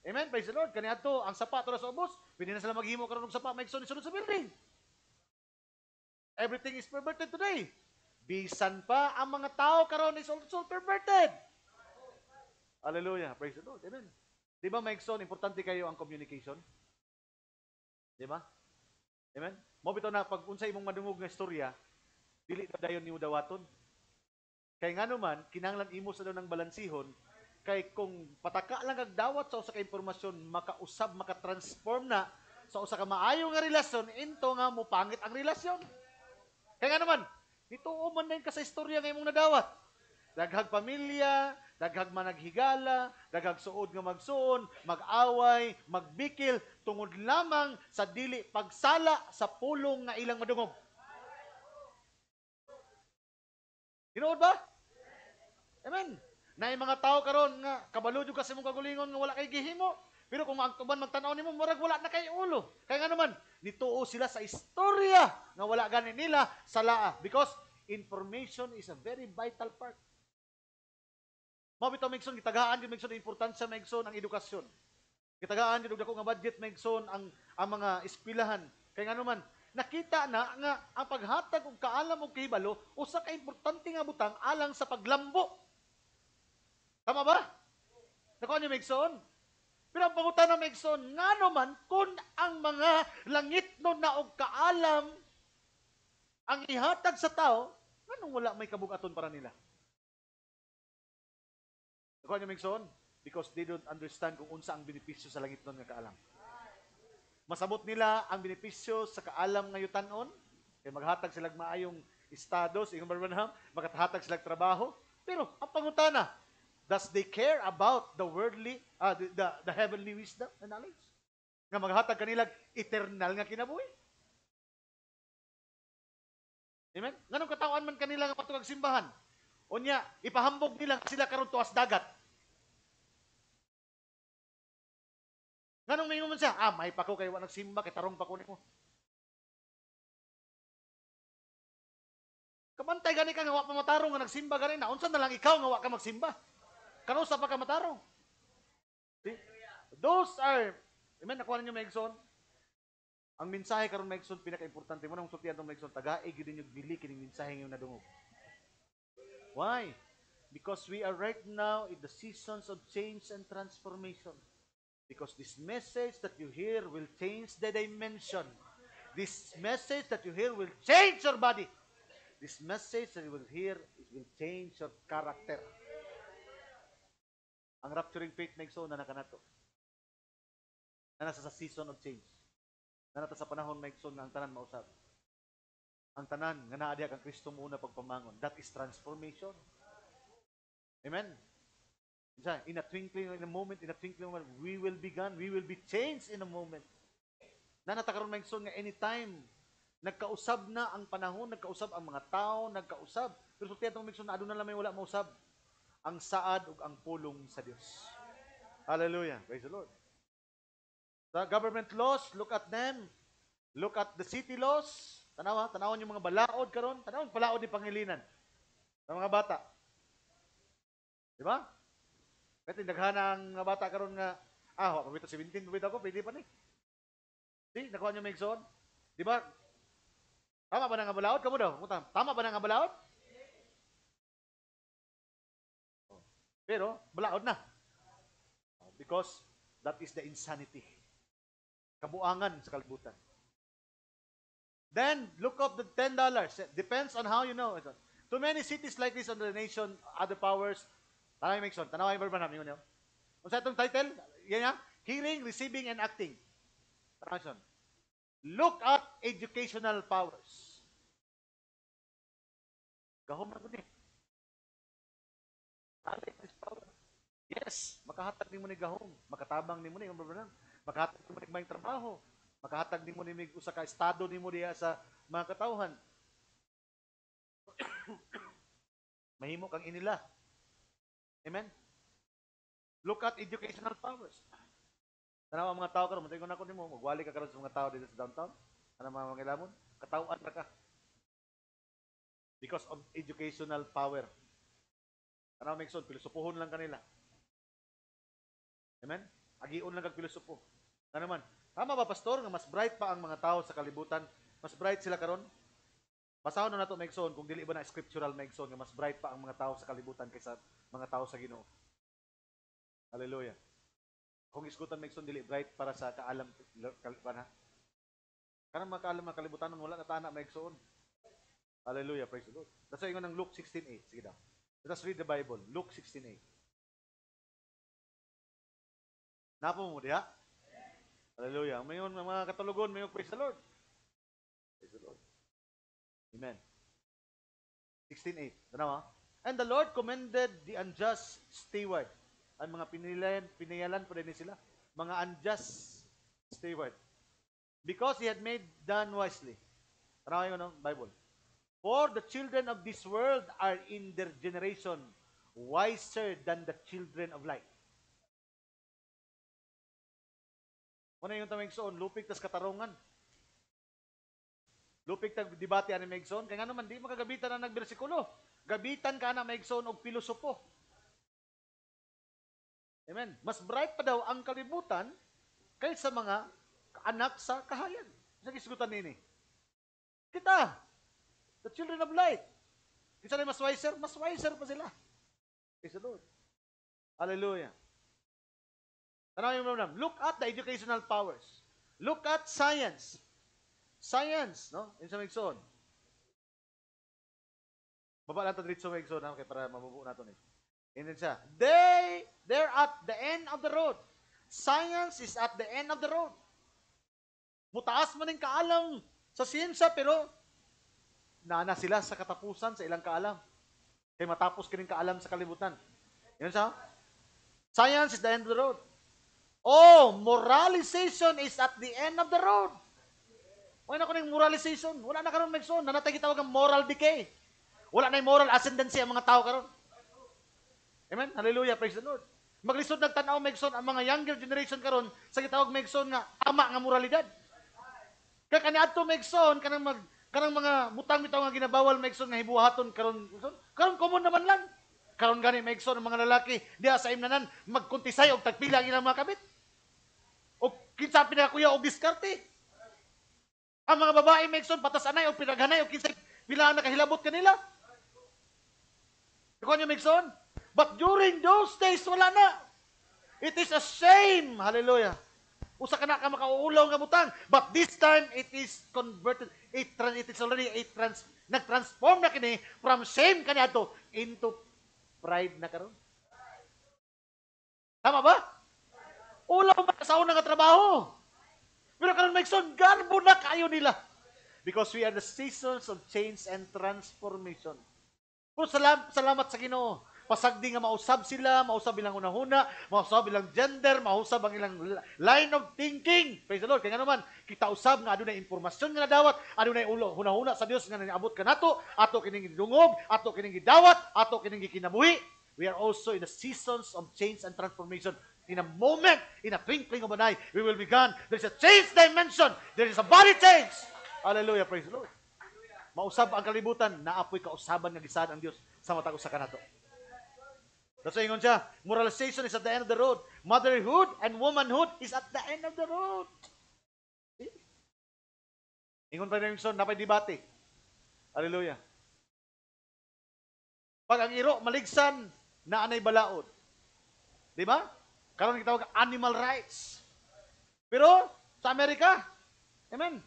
Amen. Praise the Lord. Kaniadto ang sapa to sa ubos, pwede na sila maghimo karon og sapa Megson isulod sa building. Everything is perverted today. Bisan pa ang mga tao karon is also perverted. Hallelujah. Praise the Lord. Amen. Di ba Megson, importante kayo ang communication? Di ba? Amen? Mo bitaw na pag unsay imong madungog nga istorya, dili na dayon nimo dawaton. Kay ngano man kinahanglan imo sa daw ng balansihon kay kung pataka lang kag dawat sa usa ka impormasyon, makausab, makatransform na sa usa ka maayo nga relasyon into nga mopangit ang relasyon. Kay ngano man nituo man din ka sa istorya nga imong nadawat. Daghag pamilya, daghag managhigala, daghag suod nga magsuon, mag-away, magbikil, tungod lamang sa dili pagsala sa pulong nga ilang madungog. Tinuod ba? Amen. Na mga tao karon nga kabalo jud kasi mong kagulingon nga wala kay gihimo. Pero kung ang tuban magtanaw nimo, murag wala na kay ulo. Kaya nga naman, nituo sila sa istorya nga wala gani nila sa laa. Because information is a very vital part. Mabito Megson, gitagaan din Megson, importansya Megson ang edukasyon. Gitagaan din dako nga budget Megson ang mga eskwelahan. Kaya nga naman, nakita na nga ang paghatag og kaalam og kahibalo usa ka importante nga butang alang sa paglambo. Tama ba? Nakuha niyo Megson? Pero ang pangutan ng Megson, nga naman kung ang mga langit no na og kaalam ang ihatag sa tao, anong wala may kabugaton para nila? Nakuha niyo Megson? Because they don't understand kung unsa ang benepisyo sa langit nun nga kaalam. Masabot nila ang benepisyo sa kaalam nga yutan-on, kay maghatag sila maayong estado sa inyong barbanham, maghatag sila trabaho. Pero ang pangutana, does they care about the worldly, the heavenly wisdom and knowledge? Nga maghatag kanila eternal nga kinabuhi. Amen? Nganong katawan man kanila nga matugag simbahan? Unya, ipahambog nila sila karon tuwas dagat. Nganong mingon man siya? May pa ko kay wa nagsimba, kay tarong pa ko nimo. Kamantay gani ka nga wa pa matarong nga nagsimba gani na. Unsa na lang ikaw nga wa ka magsimba? Kanusa pa ka matarong? See? Those are, amen, nakuha ninyo Megson? Ang mensahe karon Megson, pinaka-importante mo nang sutian tong Megson, tagaig gyud ninyo bili kining mensahe nga nadungog. Why? Because we are right now in the seasons of change and transformation. Because this message that you hear will change the dimension. This message that you hear will change your body. This message that you will hear, it will change your character. Ang rapturing faith Megson na nakanato. Na nasa sa season of change. Na nata sa panahon Megson nga ang tanan mausab. Ang tanan nga naa diha kang Kristo muna pagpamangon. That is transformation. Amen. In a twinkling, in a moment, we will be gone. We will be changed in a moment. Na natakaroon Megson nga anytime nagkausab na ang panahon, nagkausab ang mga tao, nagkausab. Pero sa tiyatong Megson na aduna lamay wala mausab. Ang saad ug ang pulong sa Dios. Hallelujah. Praise the Lord. The government laws, look at them. Look at the city laws. Tanawon yung mga balaod karon. Tanawon balaod ni Pangilinan. Ng mga bata. Di ba? Kahit daghana ang mga bata karon nga, pabito 17, pabito ako, pwede pa ni. Di, nakuha niyo Megson? Di ba? Tama ba na nga balaod? Kamu daw? Tama ba na nga balaod? Pero, balaod na. Because that is the insanity. Kabuangan sa kalibutan. Then, look up the $10. Depends on how you know. Too many cities like this on the nation, other powers. Tanawin Megson. Tanawin Barbanham. Yun yun. Kung sa itong title, yan yan. Hearing, receiving, and acting. Tanawin Megson. Look at educational powers. Gahom na ko ni. Yes, makahatag ni mo ni gahom, makatabang ni mo ni Barbanham, makahatag ni mo ni mayong trabaho, makahatag ni mo ni usa ka estado ni mo diha sa mga katawhan. Mahimo kang inila. Amen. Look at educational powers. Tanaw ang mga tao karon, matingon ako nimo, magwali ka karon sa mga tao dito sa downtown. Ano mga mangilamon? Katawhan ra ka. Because of educational power. Tanaw Megson, pilosopohon lang kanila. Amen? Agion lang kag pilosopo. Ano naman? Tama ba pastor nga mas bright pa ang mga tao sa kalibutan? Mas bright sila karon? Basahon na nato Megson kung dili ba na scriptural Megson nga mas bright pa ang mga tao sa kalibutan kaysa mga tao sa Ginoo. Hallelujah. Kung isgutan Megson dili bright para sa kaalam kana. Kanang mga kaalam ng kalibutan wala na tana Megson. Hallelujah, praise the Lord. That's why ingon ng Luke 16:8. Sige daw. Let us read the Bible. Luke 16:8. Napo mo diha? Hallelujah. Mayon mga katulugon, mayon praise the Lord. Praise the Lord. Amen. 16:8. Tanawa. And the Lord commended the unjust steward. Ang mga piniyalan pa rin sila. Mga unjust steward. Because he had made done wisely. Tanawa yun ng Bible. For the children of this world are in their generation wiser than the children of light. Ano yung Megson? Lupig tas katarungan. Lupig tag debate ani Megson. Kaya nga naman, di makagabitan na nagbersikulo. Gabitan ka na Megson og pilosopo. Amen. Mas bright pa daw ang kalibutan kaysa mga anak sa kahayan. Sa kisgutan nini. Kita, the children of light. Kisa na mas wiser? Mas wiser pa sila. Praise the Lord. Hallelujah. Look at the educational powers. Look at science. Science, no? In sa Megson. Baba lang ito dito sa Megson, okay, para mabubuo natin eh. Hindi siya. They're at the end of the road. Science is at the end of the road. Mutaas man ning kaalam sa siyensya, pero naana sila sa katapusan sa ilang kaalam. Kaya matapos kining kaalam sa kalibutan. Yan siya. Science is the end of the road. Oh, moralization is at the end of the road. Wala na ko ng moralization. Wala na karon Megson. Nanatay gitawag ang moral decay. Wala na yung moral ascendancy ang mga tao karon. Amen? Hallelujah. Praise the Lord. Maglisod nagtanaw Megson ang mga younger generation karon sa gitawag Megson nga tama nga moralidad. Kaya kaniadto Megson kanang mga butang-bitaw nga ginabawal Megson nga hibuhaton karon common naman lang. Karon gani Megson ang mga lalaki diha sa imnanan magkuntisay og tagpila ang ilang mga kabit. O kinsa pinakuya og diskarte. Ang mga babae Megson patas anay og pinaghanay og kinsa pila ang nakahilabot kanila. Kuha niyo Megson? But during those days wala na. It is a shame. Hallelujah. Usa ka na ka makauulaw nga butang. But this time, it is converted. It is already nag-transform na kini from shame kaniadto into pride na karon. Tama ba? Ulaw ba sa una nga trabaho? Pero karon Megson, garbo na kayo nila. Because we are the seasons of change and transformation. Pero salamat sa Ginoo. Pasagdi nga mausab sila, mausab ilang unahuna, mausab ilang gender, mausab ang ilang line of thinking. Praise the Lord. Kaya nga naman, kita usab nga adunay impormasyon nga nadawat, adunay ulo hunahuna sa Dios nga niabot kanato, ato kining gidungog, ato kining gidawat, ato kining gikinabuhi. We are also in the seasons of change and transformation. In a moment, in a twinkling of an eye, we will be gone. There is a change dimension. There is a body change. Hallelujah. Praise the Lord. Mausab ang kalibutan, naapoy kausaban nga gisad ang Dios sa matag usa kanato. That's why ingon siya, moralization is at the end of the road. Motherhood and womanhood is at the end of the road. Ingon pa rin yung son, napay debate. Hallelujah. Pag ang iro maligsan, na anay balaod. Di ba? Karon gitawag animal rights. Pero sa Amerika, amen.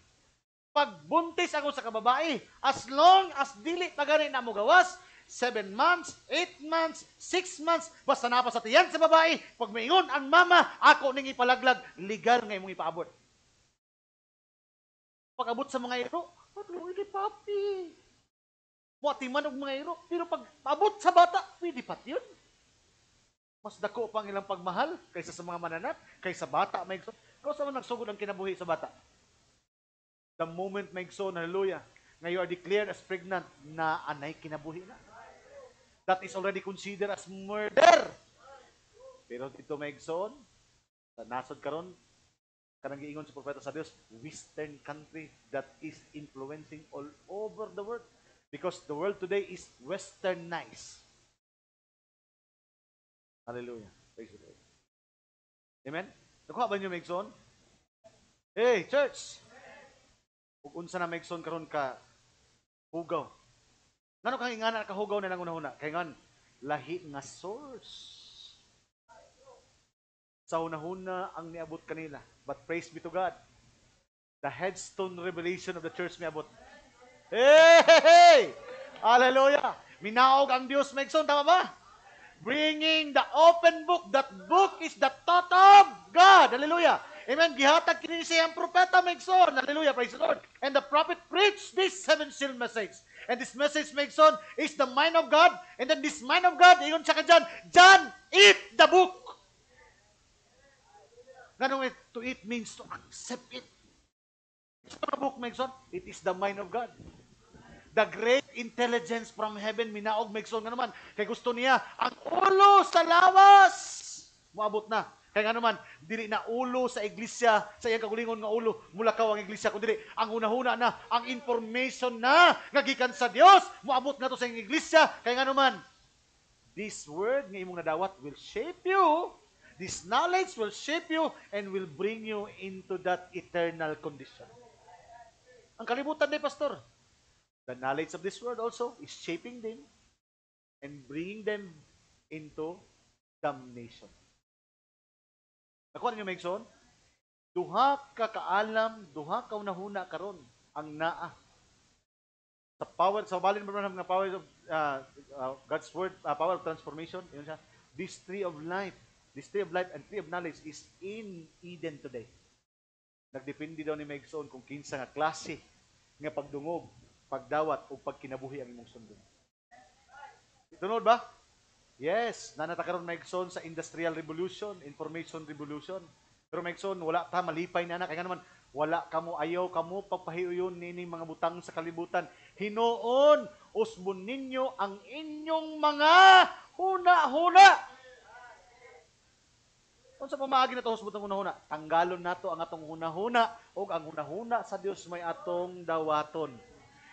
Pag buntis ako sa kababae, as long as dili pa gani na mo gawas, 7 months, 8 months, 6 months, basta napa sa tiyan sa babae, pag maingon ang mama, ako ning ipalaglag, legal nga imong ipaabot. Pag abot sa mga iro, pwede papi. Muatiman og mga iro, pero pag abot sa bata, pwede pat yun. Mas dako pang ilang pagmahal kaysa sa mga mananap, kaysa bata, maigson. Kung saan nagsugod ang kinabuhi sa bata? The moment maigson, hallelujah, nga you are declared as pregnant, na anay kinabuhi na. That is already considered as murder. Pero dito maigsoon, sa nasod karon, kanang giingon sa propeta sa Dios, Western country that is influencing all over the world. Because the world today is westernized. Hallelujah. Praise the Lord. Amen? Nakuha ba niyo maigsoon? Hey, church! Ug unsa na maigsoon karon ka hugaw. Ngano kang ingana nakahugaw na lang una-una? Kay ngan lahi nga source. Sa una-una ang niabot kanila. But praise be to God. The headstone revelation of the church niabot. Hey! Hallelujah! Minaog ang Dios maigsoon, tama ba? Bringing the open book. That book is the thought of God. Hallelujah! Amen. Gihatag kini siya ang propeta maigsoon. Hallelujah. Praise the Lord. And the prophet preached this 7-seal message. And this message maigsoon is the mind of God. And then this mind of God, ingon siya ka John, John, eat the book. Ganun to eat means to accept it. So the book maigsoon, it is the mind of God. The great intelligence from heaven, minaog maigsoon nga naman. Kay gusto niya, ang ulo sa lawas. Muabot na. Kaya nga naman, dili na ulo sa iglesia, sa iyang kagulingon nga ulo, mulakaw ang iglesia, kundi ang hunahuna na, ang information na, ngagikan sa Dios, muabot na to sa iyang iglesia. Kaya nga naman, this word nga imong nadawat will shape you, this knowledge will shape you, and will bring you into that eternal condition. Ang kalibutan ni Pastor, the knowledge of this word also is shaping them and bringing them into damnation. Ako ninyo maigsoon, duha ka kaalam, duha ka unahuna karon ang naa. Sa power, sa balin mo nga power of God's word, power of transformation, yun siya. This tree of life and tree of knowledge is in Eden today. Nagdepende daw ni Megson kung kinsa nga klase nga pagdungog, pagdawat o pagkinabuhi ang imong sundon. Tunod ba? Yes, nanatakaroon Megson sa Industrial Revolution, Information Revolution. Pero Megson, wala ta malipay na kaya naman wala kamo ayaw kamo pagpahiuyon nini mga butang sa kalibutan. Hinoon usbon ninyo ang inyong mga huna-huna. Kung sa pamaagi na ito, husbot ng huna-huna, tanggalon nato ang atong huna-huna o ang huna-huna sa Dios may atong dawaton.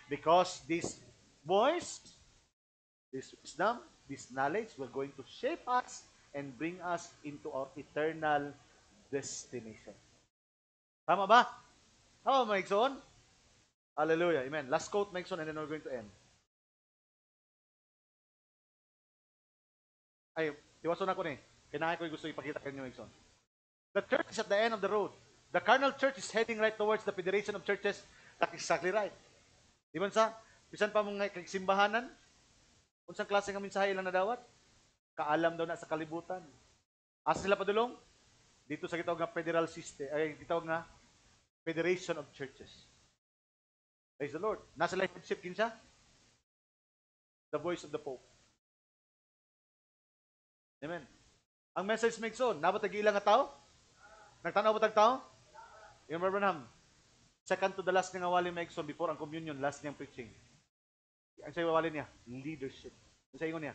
Because this voice, this wisdom, this knowledge will going to shape us and bring us into our eternal destination. Tama ba? Tama ba, Maigsoon? Hallelujah. Amen. Last quote, Maigsoon, and then we're going to end. Ay, tiwason ako ni. Kailangan ko gusto ipakita kanyo, Maigsoon. The church is at the end of the road. The carnal church is heading right towards the Federation of Churches. That's exactly right. Di ba sa? Bisan pa mga simbahanan, unsang klase ng mensahe ilang nadawat? Kaalam daw na sa kalibutan. Asa sila padulong? Dito sa gitawag nga federal system, ay gitawag nga Federation of Churches. Praise the Lord. Nasa leadership kinsa? The voice of the Pope. Amen. Ang message makes on, nabot ilang nga tao? Nagtanaw ba tag tao? Yung Brother Branham, second to the last nga wali makes on before ang communion, last niyang preaching. Ang sa'yo wali niya, leadership. Ang sa'yo niya,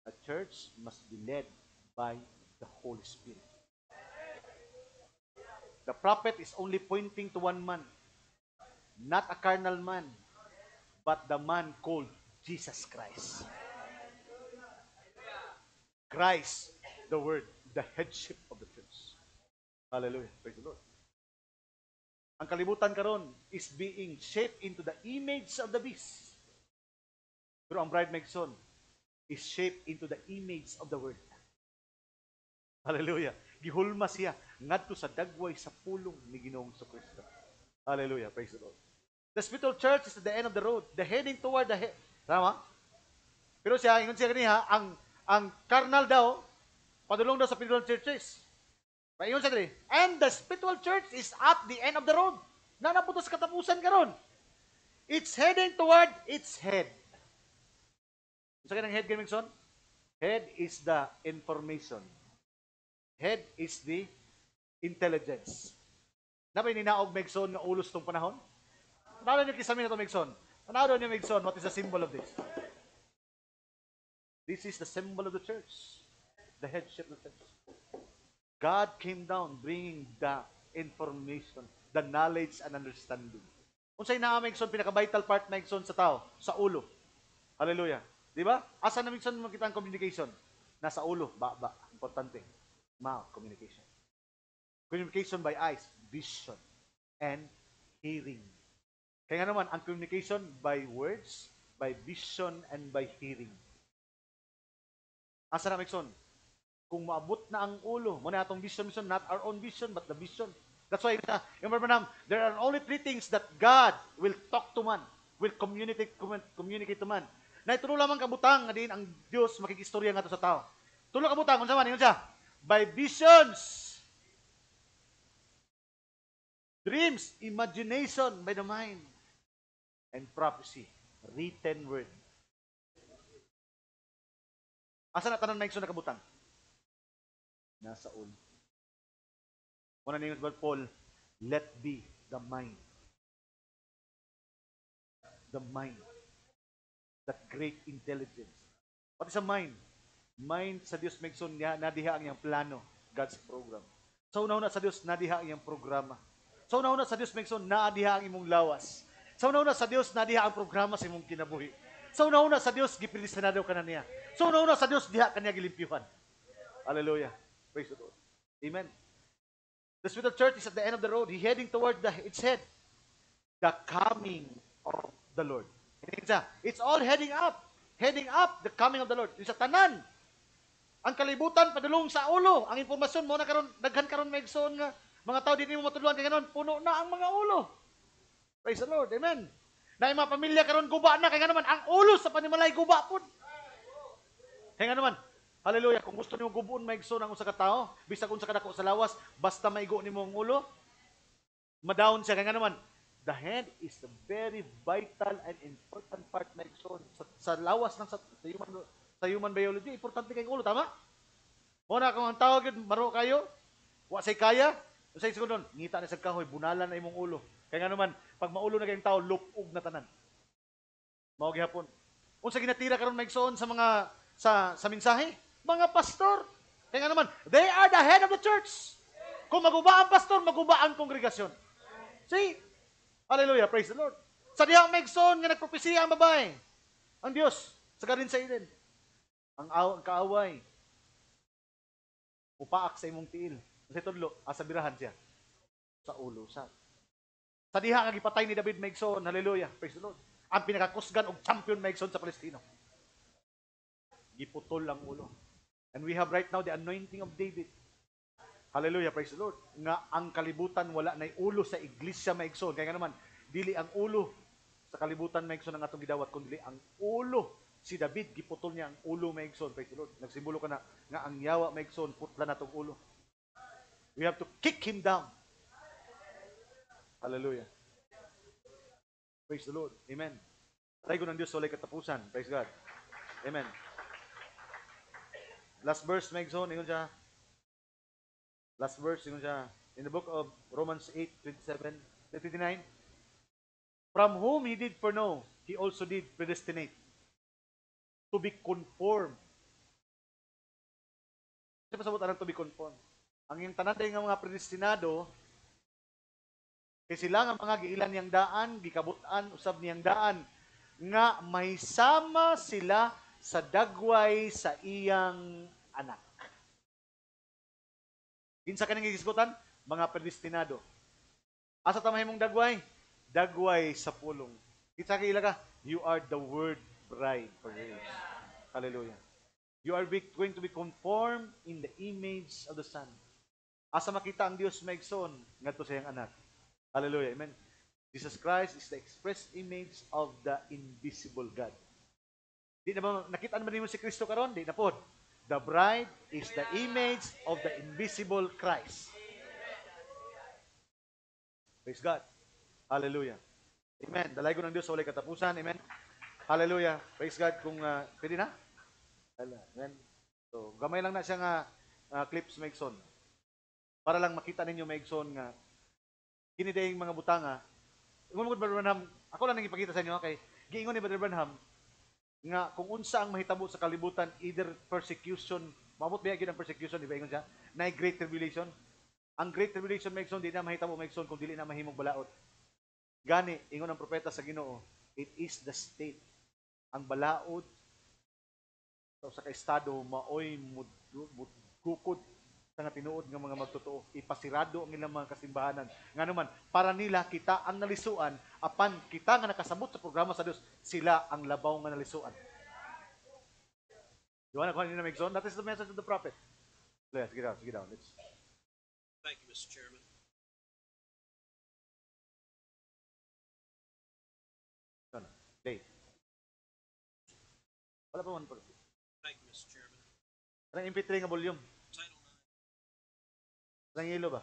a church must be led by the Holy Spirit. The prophet is only pointing to one man, not a carnal man, but the man called Jesus Christ. Christ, the word, the headship of the church. Hallelujah. Praise the Lord. Ang kalibutan karon is being shaped into the image of the beast. Pero ang bride Megson is shaped into the image of the word. Hallelujah. Gihulma siya ngadto sa dagway sa pulong ni Ginoong Kristo. Hallelujah. Praise the Lord. The spiritual church is at the end of the road. The heading toward the head. Tama? Pero siya, ingon siya kaniya, ang carnal daw, padulong daw sa spiritual churches. Ingon siya kaniya, and the spiritual church is at the end of the road. Nanaputos katapusan karon. It's heading toward its head. Sa kanang head, Gamingson? Head is the information. Head is the intelligence. Napay ninaog Megson nga ulos tong panahon? Tanaw niyo kisamin na ito Megson. Tanaw niyo Megson, what is the symbol of this? This is the symbol of the church. The headship of the church. God came down bringing the information, the knowledge and understanding. Kung sa'yo na Megson, pinaka-vital part Megson sa tao, sa ulo. Hallelujah. Di ba? Asa na Megson makita ang communication? Nasa ulo, ba. Importante. Mouth, communication. Communication by eyes, vision, and hearing. Kaya nga naman, ang communication by words, by vision, and by hearing. Asa na, Megson? Kung maabot na ang ulo, muna atong vision, not our own vision, but the vision. That's why, yung Brother, there are only three things that God will talk to man, will communicate to man. Na itulo lamang kabutang, nga din ang Diyos makikistorya nga to sa tao. Tulo kabutang, kung saan man, yun siya? By visions, dreams, imagination by the mind, and prophecy, written word. Asa na tanan Megson na kabutang? Nasa ulo. Muna ninyo ba Paul, let be the mind. The mind. That great intelligence. What is a mind? Mind sa Diyos Megson niya, nadiha ang iyang plano, God's program. Sa una-una sa Diyos, nadiha ang iyang programa. Sa una-una sa Diyos Megson, nadiha ang imong lawas. Sa una-una sa Diyos, nadiha ang programa sa imong kinabuhi. Sa una-una sa Diyos, gipilistinado ka na niya. Sa una-una sa Diyos, diha ka niya gilimpyuhan. Hallelujah. Praise the Lord. Amen. The spiritual church is at the end of the road. He's heading toward its head. The coming of the Lord. It's all heading up. Heading up the coming of the Lord. Yung sa tanan. Ang kalibutan, padulong sa ulo. Ang impormasyon mo na karon, daghan karon Megson nga. Mga tao din mo matuluan kaya ganon, puno na ang mga ulo. Praise the Lord. Amen. Na yung mga pamilya karon guba na kaya naman ang ulo sa panimalay guba pud. Kaya naman, hallelujah, kung gusto niyo gubuon Megson ang usa ka tawo, bisag unsa kadako sa lawas, basta maigo nimo ang ulo, Madawon siya. Kaya nga naman, the head is a very vital and important part na igsoon. Sa lawas ng sa human biology, importante kay ulo, tama? Muna kung ang tawag yun, maro kayo, wa say kaya, sa segundo, ngita na sa kahoy, bunalan na imong ulo. Kaya nga naman, pag maulo na kayong tao, lupog na tanan. Mao gihapon. Unsa ginatira karon maigsoon sa mga sa mensahe? Mga pastor. Kaya nga naman, they are the head of the church. Kung maguba ang pastor, maguba ang kongregasyon. See? Hallelujah, praise the Lord. Sa diha maigsoon nga nagpropesiya ang babae. Ang Dios sa Garden sa Eden. Ang kaaway upaak sa imong tiil. Kasi tudlo, asa birahan siya sa ulo sa diha nga gipatay ni David maigsoon. Hallelujah, praise the Lord. Ang pinakakusgan og champion maigsoon sa Palestino. Giputol ang ulo. And we have right now the anointing of David. Hallelujah, praise the Lord. Nga ang kalibutan wala nay ulo sa iglesia maigsoon. Kaya nga naman, dili ang ulo sa kalibutan maigsoon ang atong gidawat, kundi ang ulo. Si David giputol niya ang ulo maigsoon, praise the Lord. Nagsimbolo ka na nga ang yawa maigsoon putla na tong ulo. We have to kick him down. Hallelujah. Praise the Lord. Amen. Tayo ng Diyos walay katapusan. Praise God. Amen. Last verse maigsoon, ingon siya. Last verse, ingon siya. In the book of Romans 8:27-29, from whom he did foreknow, he also did predestinate to be conformed. Kasi pasabot anang to be conformed. Ang yung tanan nga mga predestinado, kay sila nga mga giilan niyang daan, gikabutan, usab niyang daan, nga mahisama sila sa dagway sa iyang anak. Kinsa kaning gigisgutan? Mga predestinado. Asa ta mahimong dagway? Dagway sa pulong. Kinsa kay ila ka? You are the word bride for yours. Hallelujah. You are going to be conformed in the image of the Son. Asa makita ang Dios maigsoon ngadto sa iyang anak. Hallelujah. Amen. Jesus Christ is the express image of the invisible God. Di na ba nakita naman nimo si Kristo karon? Di na pod. The bride is the image of the invisible Christ. Praise God. Hallelujah. Amen. Dalay ko ng Diyos sa walay katapusan. Amen. Hallelujah. Praise God. Kung pwede na? Amen. So, gamay lang na siya nga clips maigsoon. Para lang makita ninyo maigsoon nga kiniday mga butanga. Ingon mo Brother Branham, ako lang nang ipakita sa inyo kay giingon ni Brother Branham nga kung unsa ang mahitabo sa kalibutan, either persecution, maabot ba gyud ang persecution, di ba ingon siya? Na great tribulation. Ang great tribulation maigsoon di na mahitabo maigsoon kung dili na mahimong balaod. Gani ingon ang propeta sa Ginoo, it is the state. Ang balaod sa kaestado maoy gukod sa nga tinuod nga mga magtotoo, ipasirado ang ilang mga kasimbahanan. Nga naman, para nila kita ang nalisuan, apan kita nga nakasabot sa programa sa Dios, sila ang labaw nga nalisuan. You wanna call it in That is the message of the prophet. Let's get down. Let's. Thank you, Mr. Chairman. Dave. Wala pa man po. Thank you, Mr. Chairman. Anong MP3 nga volume? Title 9. Anong ilo ba?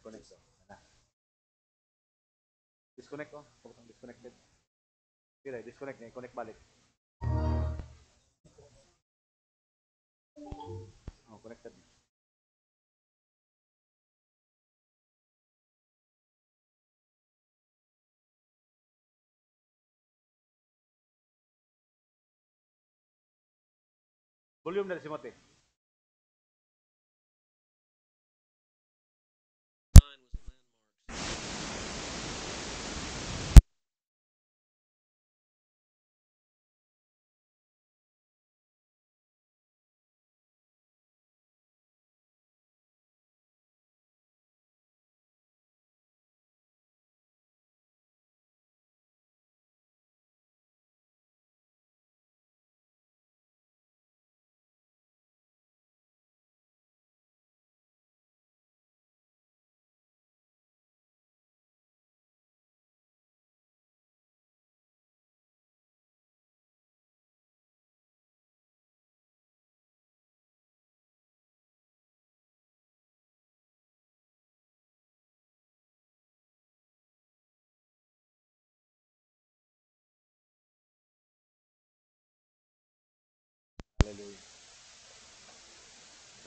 Disconnect ko. Disconnect ko. Disconnected. Kira, disconnect niya. Connect balik. Oh, connected. Volume na si Mote.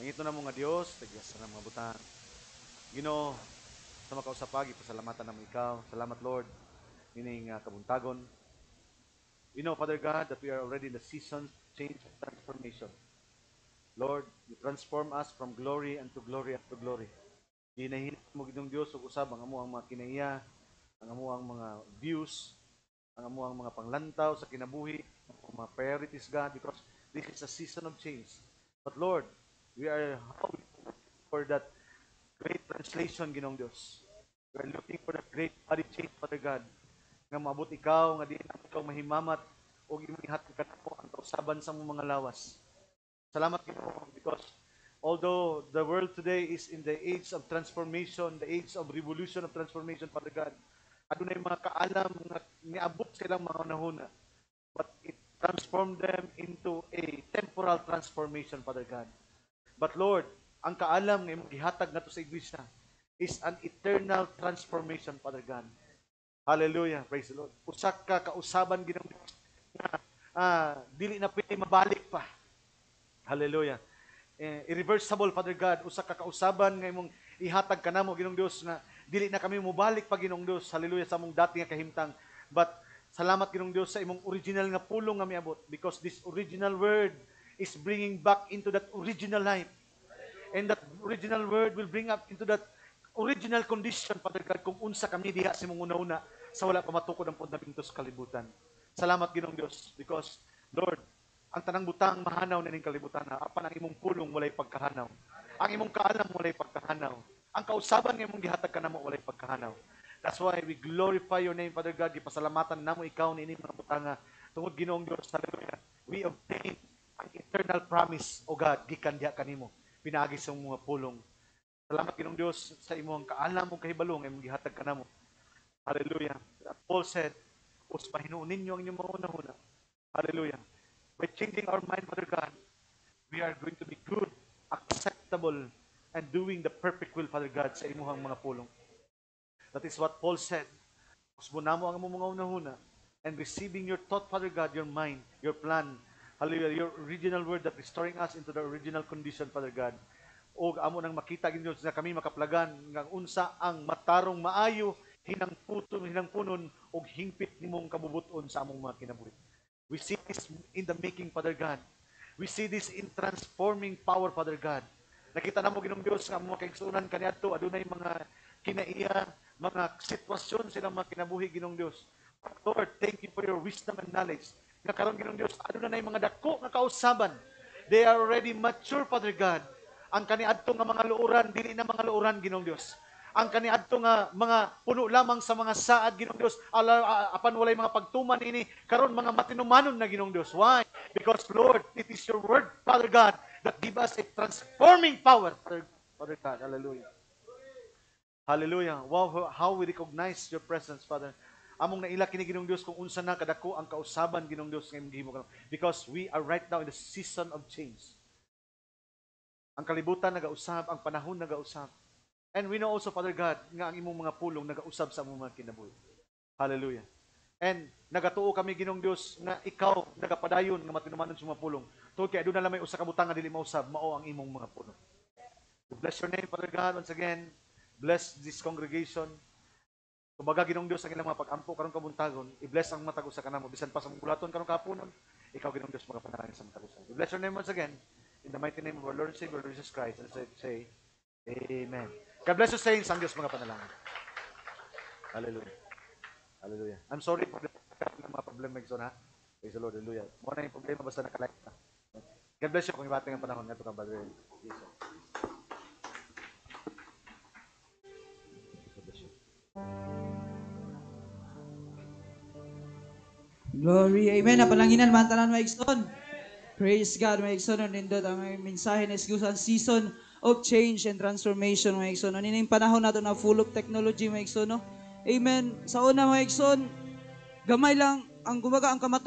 Nangito na mo nga Dios, tagyas na mga butang. Ginoo, sa makausapagi, pasalamatan namo ikaw. Salamat Lord, ining kabuntagon. We know, Father God, that we are already in the season of change and transformation. Lord, you transform us from glory unto glory unto glory. Ginahinit mo gidong Dios ug usab ang amo ang mga kinaiya, ang amo ang mga views, ang amo ang mga panglantaw sa kinabuhi, ang mga priorities, God, because this is a season of change. But Lord, we are hoping for that great translation, Ginong Dios. We are looking for that great body change, Father God, nga maabot ikaw, nga di na ikaw mahimamat, o imihat ka na po ang kausaban sa mga lawas. Salamat Ginoo, because although the world today is in the age of transformation, the age of revolution of transformation, Father God, adunay mga kaalam nga niabot silang mga unahuna, but it transformed them into a temporal transformation, Father God. But Lord, ang kaalam nga imong gihatag nato sa iglesia is an eternal transformation, Father God. Hallelujah, praise the Lord. Usak ka kausaban Ginoo nga dili na pwede mabalik pa. Hallelujah. Irreversible, Father God, usa ka kausaban nga imong ihatag kanamo Ginong Dios nga dili na kami mobalik pa Ginong Dios. Hallelujah, sa among dati nga kahimtang. But salamat Ginong Dios sa imong original nga pulong nga miabot, because this original word is bringing back into that original life. And that original word will bring up into that original condition, Father God, kung unsa kami diha sa imong una-una sa wala pa matukod ang fundamento sa kalibutan. Salamat Ginong Dios, because Lord, ang tanang butang mahanaw na ning kalibutan na apan ang imong pulong walay pagkahanaw. Ang imong kaalam walay pagkahanaw. Ang kausaban nga imong gihatag kanamo walay pagkahanaw. That's why we glorify your name, Father God. Gipasalamatan namo ikaw ni ining mga butanga tungod Ginoong Dios. Hallelujah. We obtain ang eternal promise, O God, gikan diha kanimo. Pinaagi sa mga pulong. Salamat Ginoong Dios sa imong kaalam ug kahibalo nga imong gihatag kanamo. Hallelujah. Paul said, "Us pahinuon ninyo ang inyong mga una-una." Hallelujah. By changing our mind, Father God, we are going to be good, acceptable, and doing the perfect will, Father God, sa imuhang mga pulong. That is what Paul said. Usbon namo ang imong mga unahuna and receiving your thought, Father God, your mind, your plan, hallelujah, your original word that restoring us into the original condition, Father God. O amo nang makita gid nga kami makaplagan nga unsa ang matarong maayo hinangpunon og hingpit nimong kabubuton sa among mga kinabuhi. We see this in the making, Father God. We see this in transforming power, Father God. Nakita na mo Ginong Dios nga mga kaigsunan kaniadto adunay mga kinaiya, mga sitwasyon silang mga kinabuhi Ginong Dios. Lord, thank you for your wisdom and knowledge. Nga karon Ginong Dios, adunay mga dako nga kausaban. They are already mature, Father God. Ang kaniadto nga mga luuran dili na mga luuran Ginong Dios. Ang kaniadto nga mga puno lamang sa mga saad Ginong Dios, apan walay mga pagtuman ini karon mga matinumanon na Ginong Dios. Why? Because Lord, it is your word, Father God, that give us a transforming power, Father God. Hallelujah. Hallelujah. Wow, how we recognize your presence, Father. Among naila kini Ginong Dios kung unsa na kadako ang kausaban Ginong Dios nga imong gihimo karon, because we are right now in the season of change. Ang kalibutan nagausab, ang panahon nagausab. And we know also, Father God, nga ang imong mga pulong nagausab sa among mga kinabuhi. Hallelujah. And nagatuo kami Ginong Dios nga ikaw nagapadayon nga matinumanon sa mga pulong. Tungod kay aduna lamay usa ka butang nga dili mausab, mao ang imong mga pulong. We bless your name, Father God, once again. Bless this congregation. Kumbaga Ginong Dios ang ilang mga pag-ampo karon kabuntagon, i-bless ang matag usa kanamo bisan pa sa mulaton karon kapunon. Ikaw Ginong Dios magapanalangin sa matag usa. We bless your name once again in the mighty name of our Lord and Savior Jesus Christ. And say amen. God bless you, saints. Ang Diyos mga panalangin. Hallelujah. Hallelujah. I'm sorry for the mga problema ito na. Praise the Lord. Hallelujah. Muna yung problema basta nakalike na. God bless you kung ibating ang panahon. Ito ka, Brother Jesus. God bless you. Glory. Amen. Napalanginan man tanan maigsoon. Praise God, maigsoon. Nindot ang mensahe na isgusan season of change and transformation, maigsoon. Ano yung panahon nato na full of technology, maigsoon. No? Amen. Sa una, maigsoon, gamay lang ang gumaga ang kamato